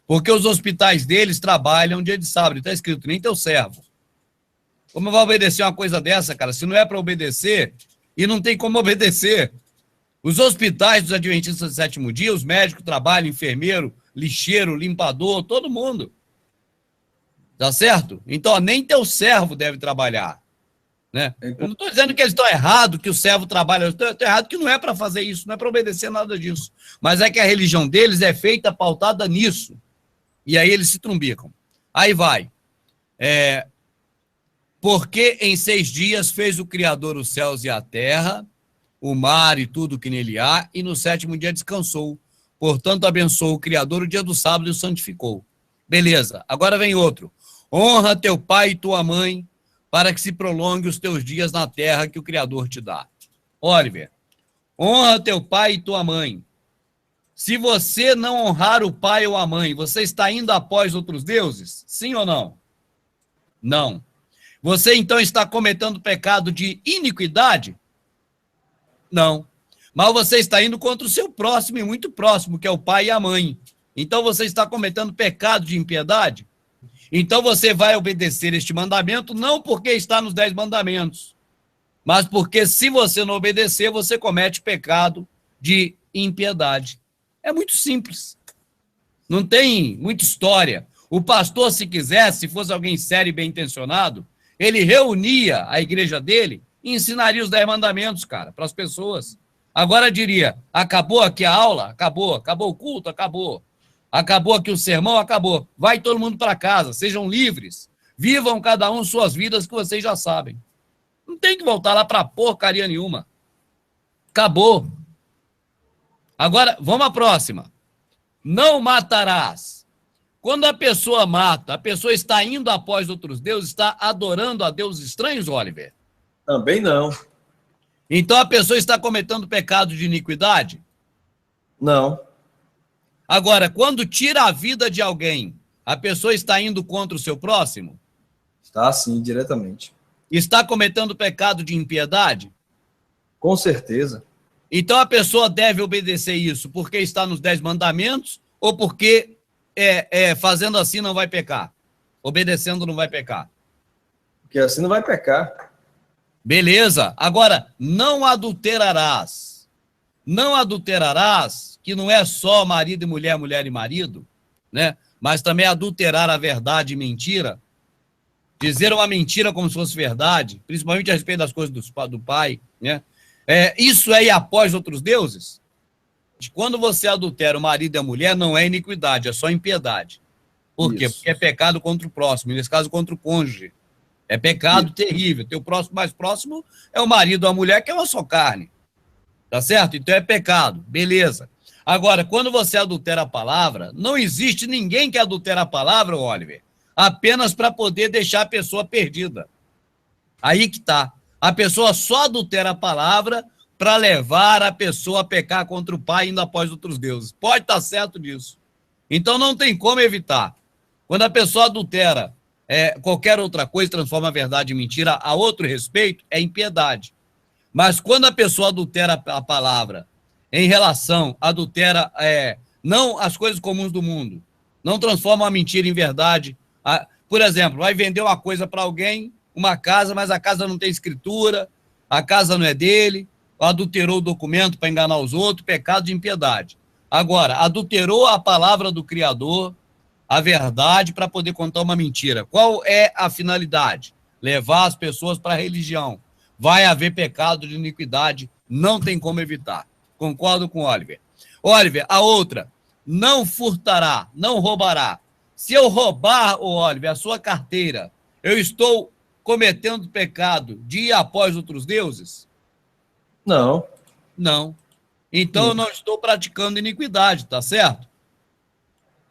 A: porque os hospitais deles trabalham dia de sábado, está escrito, nem teu servo. Como vai obedecer uma coisa dessa, cara? Se não é para obedecer, e não tem como obedecer. Os hospitais dos adventistas do 7º dia, os médicos trabalham, enfermeiro, lixeiro, limpador, todo mundo. Tá certo? Então, ó, nem teu servo deve trabalhar. Né? Eu não estou dizendo que eles estão errados, que o servo trabalha. Eu estou errado que não é para fazer isso, não é para obedecer nada disso. Mas é que a religião deles é feita pautada nisso. E aí eles se trumbicam. Aí vai. Porque em 6 dias fez o Criador os céus e a terra, o mar e tudo que nele há, e no 7º dia descansou. Portanto, abençoou o Criador o dia do sábado e o santificou. Beleza, agora vem outro. Honra teu pai e tua mãe, para que se prolongue os teus dias na terra que o Criador te dá. Oliver, honra teu pai e tua mãe. Se você não honrar o pai ou a mãe, você está indo após outros deuses? Sim ou não? Não. Você então está cometendo pecado de iniquidade? Não. Mas você está indo contra o seu próximo e muito próximo, que é o pai e a mãe. Então você está cometendo pecado de impiedade? Então você vai obedecer este mandamento não porque está nos 10 mandamentos, mas porque se você não obedecer, você comete pecado de impiedade. É muito simples. Não tem muita história. O pastor, se quisesse, se fosse alguém sério e bem intencionado, ele reunia a igreja dele e ensinaria os 10 mandamentos, cara, para as pessoas. Agora diria, acabou aqui a aula? Acabou. Acabou o culto? Acabou. Acabou aqui o sermão? Acabou. Vai todo mundo para casa, sejam livres. Vivam cada um suas vidas que vocês já sabem. Não tem que voltar lá para porcaria nenhuma. Acabou. Agora, vamos à próxima. Não matarás. Quando a pessoa mata, a pessoa está indo após outros deuses, está adorando a deuses estranhos, Oliver?
B: Também não.
A: Então a pessoa está cometendo pecado de iniquidade?
B: Não.
A: Agora, quando tira a vida de alguém, a pessoa está indo contra o seu próximo?
B: Está sim, diretamente.
A: Está cometendo pecado de impiedade?
B: Com certeza.
A: Então a pessoa deve obedecer isso porque está nos 10 mandamentos ou porque fazendo assim não vai pecar? Obedecendo não vai pecar?
B: Porque assim não vai pecar.
A: Beleza. Agora, não adulterarás. Não adulterarás, que não é só marido e mulher, mulher e marido, né? Mas também adulterar a verdade e mentira. Dizer uma mentira como se fosse verdade, principalmente a respeito das coisas do pai, né? Isso é ir após outros deuses? Quando você adultera o marido e a mulher, não é iniquidade, é só impiedade. Por quê? Porque é pecado contra o próximo, nesse caso contra o cônjuge. É pecado terrível. Teu próximo mais próximo é o marido ou a mulher, que é uma só carne. Tá certo? Então é pecado. Beleza. Agora, quando você adultera a palavra, não existe ninguém que adultera a palavra, Oliver, apenas para poder deixar a pessoa perdida. Aí que tá. A pessoa só adultera a palavra para levar a pessoa a pecar contra o pai indo após outros deuses. Pode estar certo disso. Então não tem como evitar. Quando a pessoa adultera qualquer outra coisa, transforma a verdade em mentira a outro respeito, é impiedade. Mas quando a pessoa adultera a palavra em relação, adultera não as coisas comuns do mundo, não transforma a mentira em verdade. Por exemplo, vai vender uma coisa para alguém, uma casa, mas a casa não tem escritura, a casa não é dele, adulterou o documento para enganar os outros, pecado de impiedade. Agora, adulterou a palavra do Criador, a verdade, para poder contar uma mentira. Qual é a finalidade? Levar as pessoas para a religião. Vai haver pecado de iniquidade, não tem como evitar. Concordo com o Oliver. Oliver, a outra, não furtará, não roubará. Se eu roubar, Oliver, a sua carteira, eu estou cometendo pecado de ir após outros deuses?
B: Não.
A: Não. Então eu não estou praticando iniquidade, tá certo?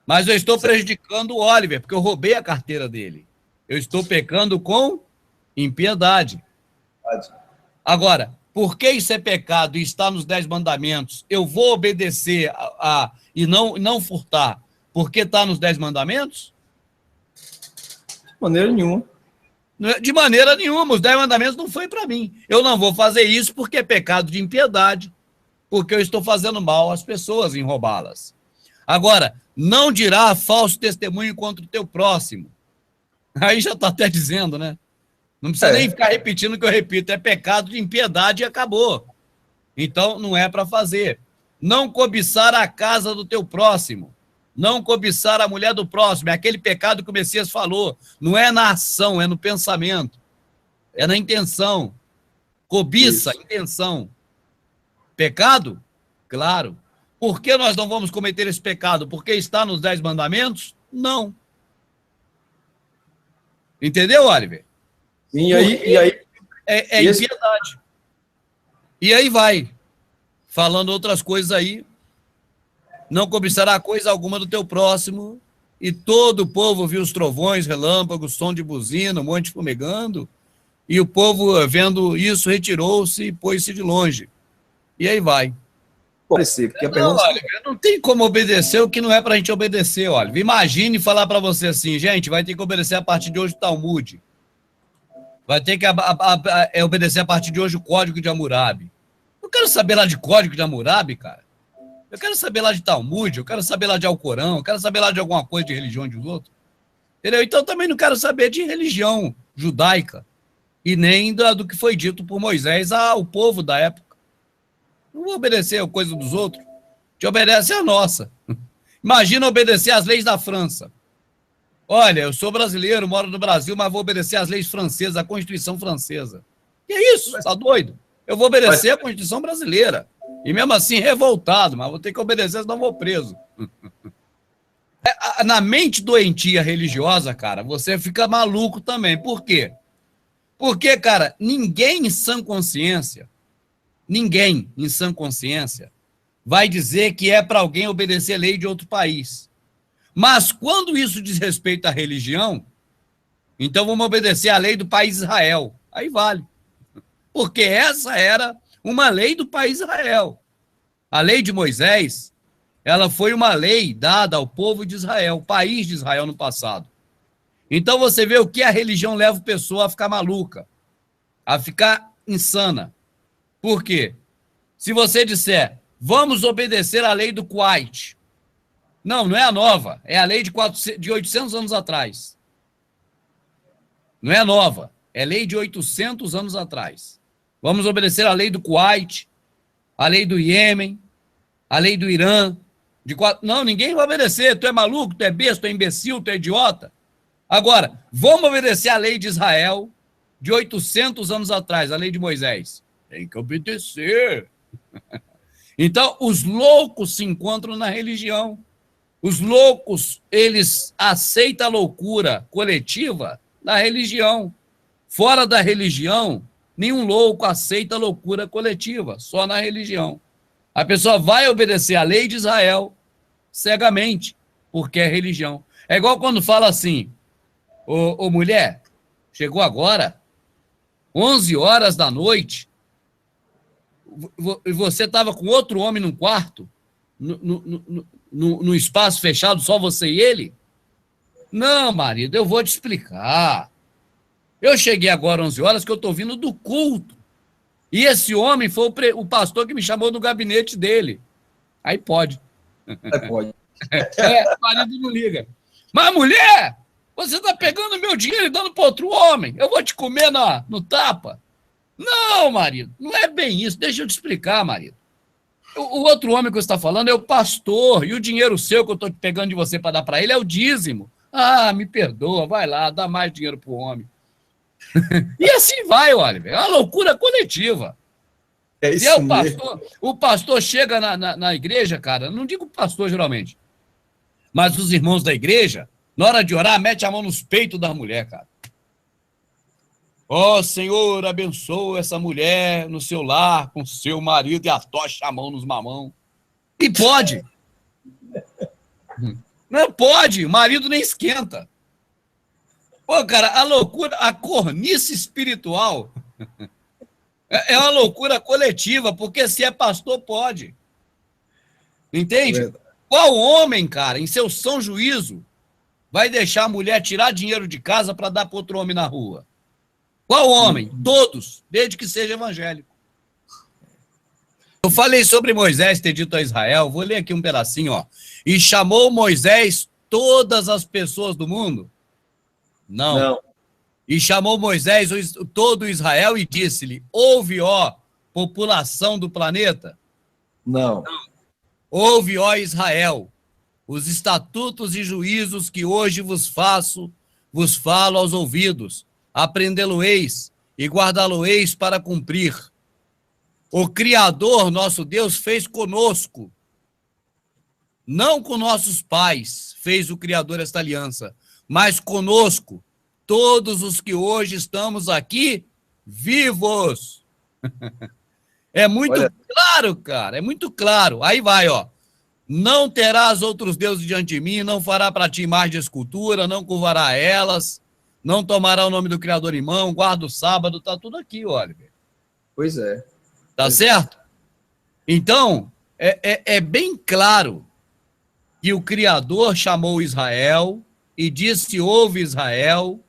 A: Mas eu estou prejudicando o Oliver, porque eu roubei a carteira dele. Eu estou pecando com impiedade. Agora, porque isso é pecado e está nos 10 mandamentos, eu vou obedecer e não furtar, porque está nos 10 mandamentos?
B: De maneira nenhuma.
A: De maneira nenhuma, os 10 mandamentos não foi para mim. Eu não vou fazer isso porque é pecado de impiedade, porque eu estou fazendo mal às pessoas em roubá-las. Agora, não dirá falso testemunho contra o teu próximo. Aí já está até dizendo, né? Não precisa nem ficar repetindo o que eu repito. É pecado de impiedade e acabou. Então, não é para fazer. Não cobiçar a casa do teu próximo. Não cobiçar a mulher do próximo. É aquele pecado que o Messias falou. Não é na ação, é no pensamento. É na intenção. Cobiça, intenção. Pecado? Claro. Por que nós não vamos cometer esse pecado? Porque está nos 10 mandamentos? Não. Entendeu, Oliver?
B: E aí
A: é impiedade. E aí vai, falando outras coisas aí, não cobiçará coisa alguma do teu próximo, e todo o povo viu os trovões, relâmpagos, som de buzina, um monte fumegando, e o povo, vendo isso, retirou-se e pôs-se de longe. E aí vai.
B: porque a
A: Não,
B: pergunta
A: olha, não tem como obedecer o que não é pra gente obedecer, olha. Imagine falar pra você assim, gente, vai ter que obedecer a partir de hoje o Talmud. Vai ter que obedecer a partir de hoje o Código de Hammurabi. Eu quero saber lá de Código de Hammurabi, cara. Eu quero saber lá de Talmud, eu quero saber lá de Alcorão, eu quero saber lá de alguma coisa de religião de outros. Entendeu? Então eu também não quero saber de religião judaica e nem do que foi dito por Moisés ao povo da época. Não vou obedecer a coisa dos outros. Te obedece a nossa. Imagina obedecer às leis da França. Olha, eu sou brasileiro, moro no Brasil, mas vou obedecer às leis francesas, à Constituição francesa. Que isso? Tá doido? Eu vou obedecer à Constituição brasileira. E mesmo assim, revoltado, mas vou ter que obedecer, senão vou preso. Na mente doentia religiosa, cara, você fica maluco também. Por quê? Porque, cara, ninguém em sã consciência vai dizer que é para alguém obedecer a lei de outro país. Mas quando isso diz respeito à religião, então vamos obedecer à lei do país Israel. Aí vale. Porque essa era uma lei do país Israel. A lei de Moisés, ela foi uma lei dada ao povo de Israel, o país de Israel no passado. Então você vê o que a religião leva a pessoa a ficar maluca, a ficar insana. Por quê? Se você disser, vamos obedecer à lei do Kuwait. Não, não é a nova, é a lei de 800 anos atrás. Não é a nova, é a lei de 800 anos atrás. Vamos obedecer à lei do Kuwait, a lei do Iêmen, a lei do Irã. Não, ninguém vai obedecer. Tu é maluco, tu é besta, tu é imbecil, tu é idiota. Agora, vamos obedecer à lei de Israel de 800 anos atrás, a lei de Moisés. Tem que obedecer. Então, os loucos se encontram na religião. Os loucos, eles aceitam a loucura coletiva na religião. Fora da religião, nenhum louco aceita a loucura coletiva, só na religião. A pessoa vai obedecer à lei de Israel cegamente, porque é religião. É igual quando fala assim, ô mulher, chegou agora, 11 horas da noite, e você estava com outro homem num quarto, no espaço fechado, só você e ele? Não, marido, eu vou te explicar. Eu cheguei agora 11 horas que eu estou vindo do culto. E esse homem foi o pastor que me chamou no gabinete dele. Aí pode.
B: Aí pode.
A: O marido não liga. Mas, mulher, você está pegando meu dinheiro e dando para outro homem. Eu vou te comer no tapa. Não, marido, não é bem isso. Deixa eu te explicar, marido. O outro homem que você está falando é o pastor. E o dinheiro seu que eu estou pegando de você para dar para ele é o dízimo. Ah, me perdoa, vai lá, dá mais dinheiro para o homem. E assim vai, Oliver. É uma loucura coletiva.
B: É isso
A: e é
B: mesmo.
A: O pastor chega na igreja, cara, não digo pastor geralmente, mas os irmãos da igreja, na hora de orar, mete a mão nos peitos da mulher, cara. Ó, Senhor, abençoa essa mulher no seu lar, com seu marido, e atocha a mão nos mamão. E pode. Não pode, o marido nem esquenta. Pô, cara, a loucura, a cornice espiritual é uma loucura coletiva, porque se é pastor, pode. Entende? Qual homem, cara, em seu são juízo, vai deixar a mulher tirar dinheiro de casa para dar para outro homem na rua? Qual homem? Todos, desde que seja evangélico. Eu falei sobre Moisés ter dito a Israel, vou ler aqui um pedacinho, ó. E chamou Moisés todas as pessoas do mundo? Não. E chamou Moisés todo Israel e disse-lhe, ouve, ó, população do planeta?
B: Não.
A: Ouve, ó Israel, os estatutos e juízos que hoje vos falo aos ouvidos. Aprendê-lo-eis e guardá-lo-eis para cumprir. O Criador, nosso Deus, fez conosco, não com nossos pais, fez o Criador esta aliança, mas conosco, todos os que hoje estamos aqui vivos. É muito claro, cara, é muito claro. Aí vai, ó. Não terás outros deuses diante de mim, não fará para ti imagem de escultura, não curvará a elas, não tomará o nome do Criador em mão, guarda o sábado, tá tudo aqui, Oliver.
B: Pois é.
A: Tá certo? Então, é bem claro que o Criador chamou Israel e disse: ouve Israel.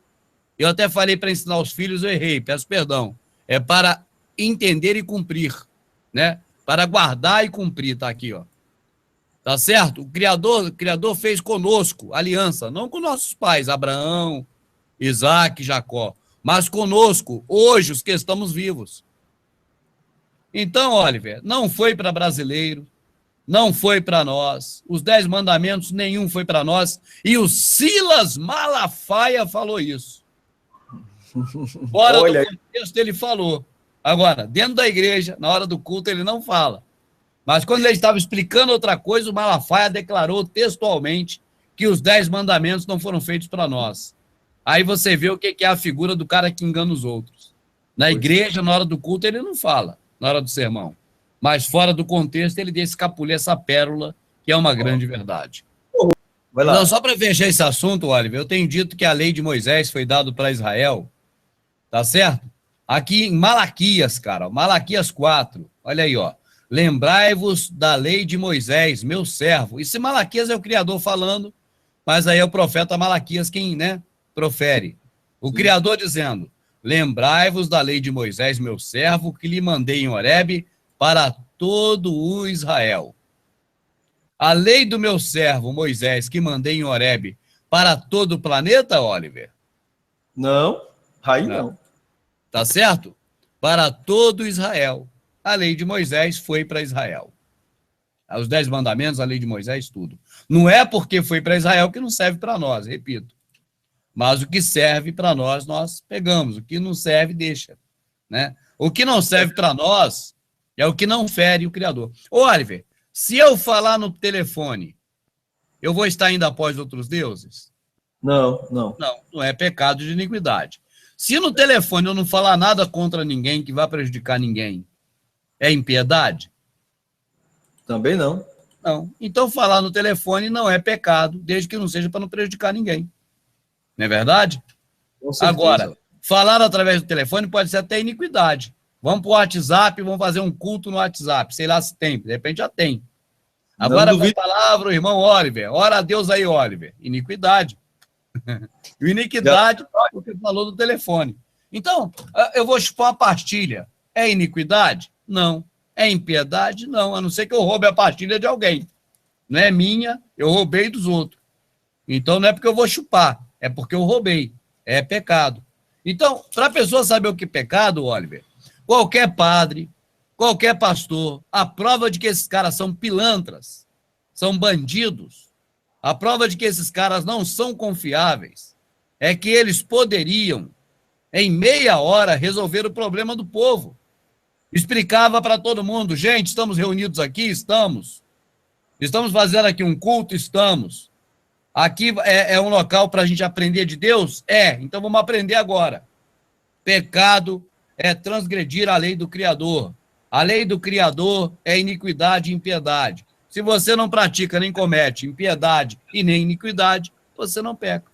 A: Eu até falei para ensinar os filhos, eu errei, peço perdão. É para entender e cumprir, né? Para guardar e cumprir, tá aqui, ó. Tá certo? O Criador fez conosco aliança, não com nossos pais, Abraão, Isaac, Jacó, mas conosco, hoje, os que estamos vivos. Então, Oliver, não foi para brasileiro, não foi para nós, os 10 mandamentos, nenhum foi para nós, e o Silas Malafaia falou isso. Fora do contexto ele falou. Agora, dentro da igreja, na hora do culto, ele não fala. Mas quando ele estava explicando outra coisa, o Malafaia declarou textualmente que os 10 mandamentos não foram feitos para nós. Aí você vê o que é a figura do cara que engana os outros. Na igreja, na hora do culto, ele não fala, na hora do sermão. Mas fora do contexto, ele deixa escapulir essa pérola, que é uma grande verdade.
B: Vai lá.
A: Então, só para fechar esse assunto, Oliver, eu tenho dito que a lei de Moisés foi dada para Israel, tá certo? Aqui em Malaquias, cara, Malaquias 4, olha aí, ó. Lembrai-vos da lei de Moisés, meu servo. Esse Malaquias é o Criador falando, mas aí é o profeta Malaquias quem, né, profere. O Criador dizendo: lembrai-vos da lei de Moisés, meu servo, que lhe mandei em Horebe para todo o Israel. A lei do meu servo Moisés, que mandei em Horebe para todo o planeta, Oliver?
B: Não, aí não.
A: Tá certo? Para todo Israel. A lei de Moisés foi para Israel. Os 10 mandamentos, a lei de Moisés, tudo. Não é porque foi para Israel que não serve para nós, repito. Mas o que serve para nós, nós pegamos. O que não serve, deixa. Né? O que não serve para nós é o que não fere o Criador. Ô, Oliver, se eu falar no telefone, eu vou estar indo após outros deuses?
B: Não, não.
A: Não é pecado de iniquidade. Se no telefone eu não falar nada contra ninguém que vá prejudicar ninguém, é impiedade?
B: Também não.
A: Não. Então falar no telefone não é pecado, desde que não seja para não prejudicar ninguém. Não é verdade?
B: Com certeza.
A: Agora, falar através do telefone pode ser até iniquidade. Vamos para o WhatsApp, vamos fazer um culto no WhatsApp. Sei lá se tem, de repente já tem. Agora, com a palavra, o irmão Oliver. Ora a Deus aí, Oliver. Iniquidade. E iniquidade, porque falou do telefone. Então, eu vou chupar uma pastilha. É iniquidade? Não. É impiedade? Não. A não ser que eu roube a pastilha de alguém. Não é minha, eu roubei dos outros. Então, não é porque eu vou chupar, é porque eu roubei. É pecado. Então, para a pessoa saber o que é pecado, Oliver, qualquer padre, qualquer pastor, a prova de que esses caras são pilantras, são bandidos, a prova de que esses caras não são confiáveis, é que eles poderiam, em meia hora, resolver o problema do povo. Explicava para todo mundo: gente, estamos reunidos aqui? Estamos. Estamos fazendo aqui um culto? Estamos. Aqui é um local para a gente aprender de Deus? Então vamos aprender agora. Pecado é transgredir a lei do Criador. A lei do Criador é iniquidade e impiedade. Se você não pratica nem comete impiedade e nem iniquidade, você não peca.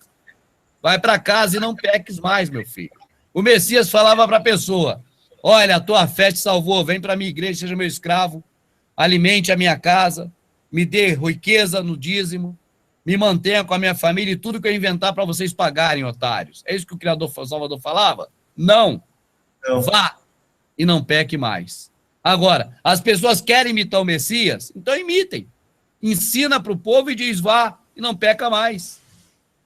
A: Vai para casa e não peques mais, meu filho. O Messias falava para a pessoa: olha, a tua fé te salvou, vem para a minha igreja, seja meu escravo, alimente a minha casa, me dê riqueza no dízimo, me mantenha com a minha família e tudo que eu inventar para vocês pagarem, otários. É isso que o Criador Salvador falava? Não. Vá e não peque mais. Agora, as pessoas querem imitar o Messias? Então imitem. Ensina para o povo e diz: vá e não peca mais.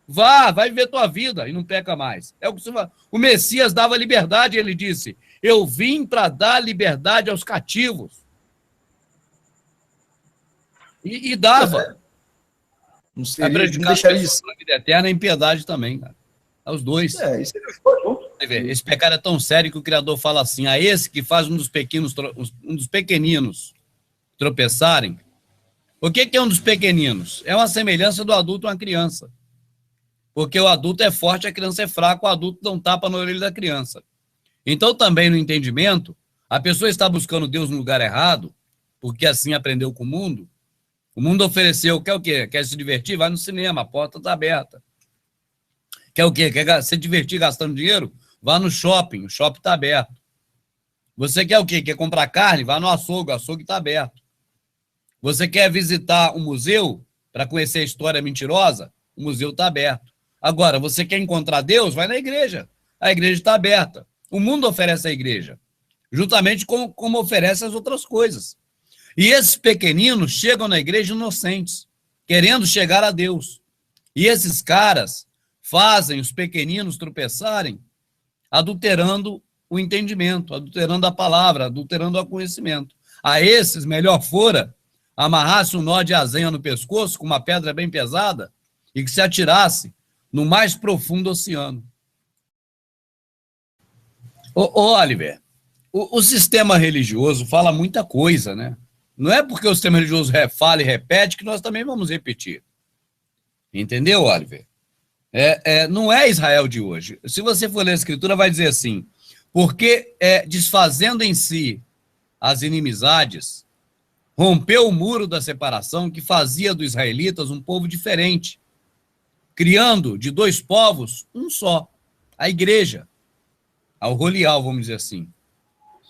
A: Vá, vai viver tua vida e não peca mais. É o que você fala. O Messias dava liberdade, ele disse: eu vim para dar liberdade aos cativos. E dava.
B: Não seria, não deixaria de ser.
A: Vida eterna e impiedade também, cara. Os dois.
B: Isso foi bom.
A: Esse pecado é tão sério que o Criador fala assim: a esse que faz um dos pequeninos tropeçarem. O que é um dos pequeninos? É uma semelhança do adulto a uma criança. Porque o adulto é forte, a criança é fraca, o adulto não tapa na orelha da criança. Então, também no entendimento, a pessoa está buscando Deus no lugar errado, porque assim aprendeu com o mundo. O mundo ofereceu, quer o quê? Quer se divertir? Vai no cinema, a porta está aberta. Quer o quê? Quer se divertir gastando dinheiro? Vá no shopping, o shopping está aberto. Você quer o quê? Quer comprar carne? Vá no açougue, o açougue está aberto. Você quer visitar um museu para conhecer a história mentirosa? O museu está aberto. Agora, você quer encontrar Deus? Vai na igreja. A igreja está aberta. O mundo oferece a igreja, juntamente como oferece as outras coisas. E esses pequeninos chegam na igreja inocentes, querendo chegar a Deus. E esses caras fazem os pequeninos tropeçarem, adulterando o entendimento, adulterando a palavra, adulterando o conhecimento. A esses, melhor fora amarrasse um nó de azenha no pescoço com uma pedra bem pesada e que se atirasse no mais profundo oceano. Ô Oliver, o sistema religioso fala muita coisa, né? Não é porque o sistema religioso fala e repete que nós também vamos repetir. Entendeu, Oliver? Não é Israel de hoje. Se você for ler a Escritura, vai dizer assim, porque desfazendo em si as inimizades, rompeu o muro da separação que fazia dos israelitas um povo diferente, criando de dois povos um só, a igreja, ao rolial, vamos dizer assim.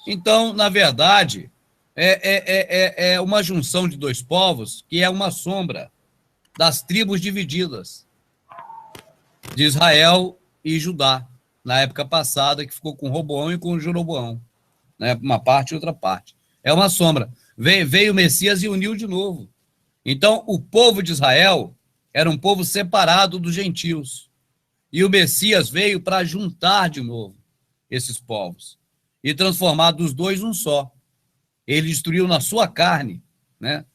A: Então, na verdade, é uma junção de dois povos que é uma sombra das tribos divididas de Israel e Judá, na época passada, que ficou com Roboão e com Jeroboão, né? Uma parte e outra parte. É uma sombra. Veio o Messias e uniu de novo. Então, o povo de Israel era um povo separado dos gentios. E o Messias veio para juntar de novo esses povos e transformar dos dois um só. Ele destruiu na sua carne, né,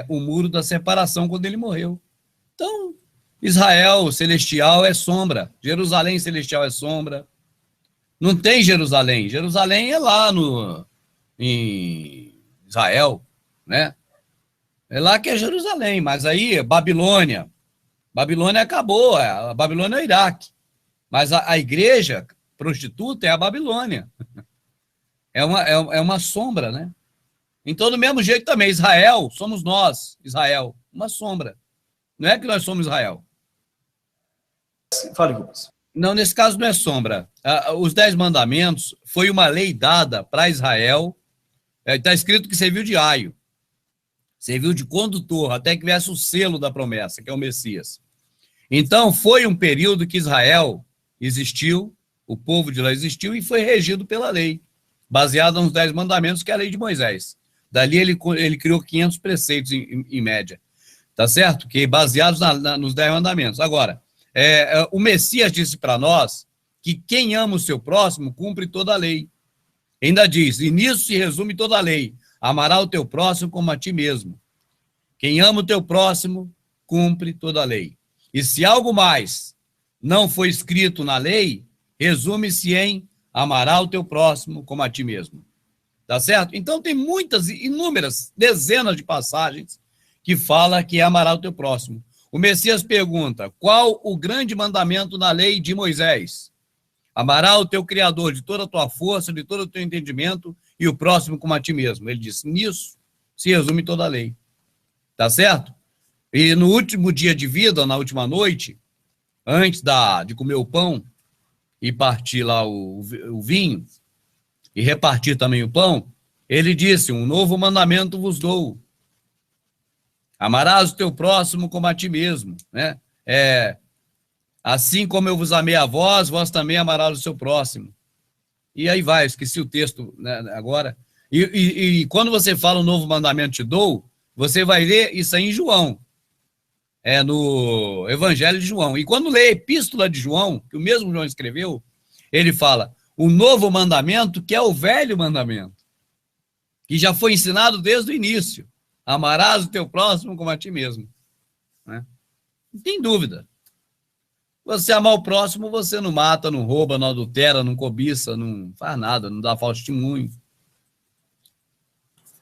A: o muro da separação quando ele morreu. Então, Israel celestial é sombra, Jerusalém celestial é sombra. Não tem Jerusalém. Jerusalém é lá em Israel, né? É lá que é Jerusalém, mas aí Babilônia acabou, a Babilônia é o Iraque. Mas a igreja prostituta é a Babilônia. É uma sombra, né? Então, do mesmo jeito também, Israel, somos nós, Israel, uma sombra. Não é que nós somos Israel.
B: Fale, Rubens.
A: Não, nesse caso não é sombra. Os 10 mandamentos foi uma lei dada para Israel. Está escrito que serviu de aio, serviu de condutor, até que viesse o selo da promessa, que é o Messias. Então, foi um período que Israel existiu, o povo de lá existiu e foi regido pela lei, baseada nos 10 mandamentos, que é a lei de Moisés. Dali ele criou 500 preceitos em média, tá certo? Que baseados nos 10 mandamentos. Agora, o Messias disse para nós que quem ama o seu próximo cumpre toda a lei. Ainda diz, e nisso se resume toda a lei, amará o teu próximo como a ti mesmo. Quem ama o teu próximo cumpre toda a lei. E se algo mais não foi escrito na lei, resume-se em amará o teu próximo como a ti mesmo. Tá certo? Então tem inúmeras, dezenas de passagens que fala que é amará o teu próximo. O Messias pergunta, qual o grande mandamento na lei de Moisés? Amará o teu Criador de toda a tua força, de todo o teu entendimento e o próximo como a ti mesmo. Ele disse, nisso se resume toda a lei. Tá certo? E no último dia de vida, na última noite, antes de comer o pão e partir lá o vinho, e repartir também o pão, ele disse, um novo mandamento vos dou. Amarás o teu próximo como a ti mesmo, né? Assim como eu vos amei a vós, vós também amarás o seu próximo. E aí vai, esqueci o texto, né, agora. E quando você fala o novo mandamento te dou, você vai ler isso aí em João. No Evangelho de João. E quando lê a Epístola de João, que o mesmo João escreveu, ele fala, o novo mandamento, que é o velho mandamento, que já foi ensinado desde o início. Amarás o teu próximo como a ti mesmo. Né? Não tem dúvida. Você amar o próximo, você não mata, não rouba, não adultera, não cobiça, não faz nada, não dá falso testemunho.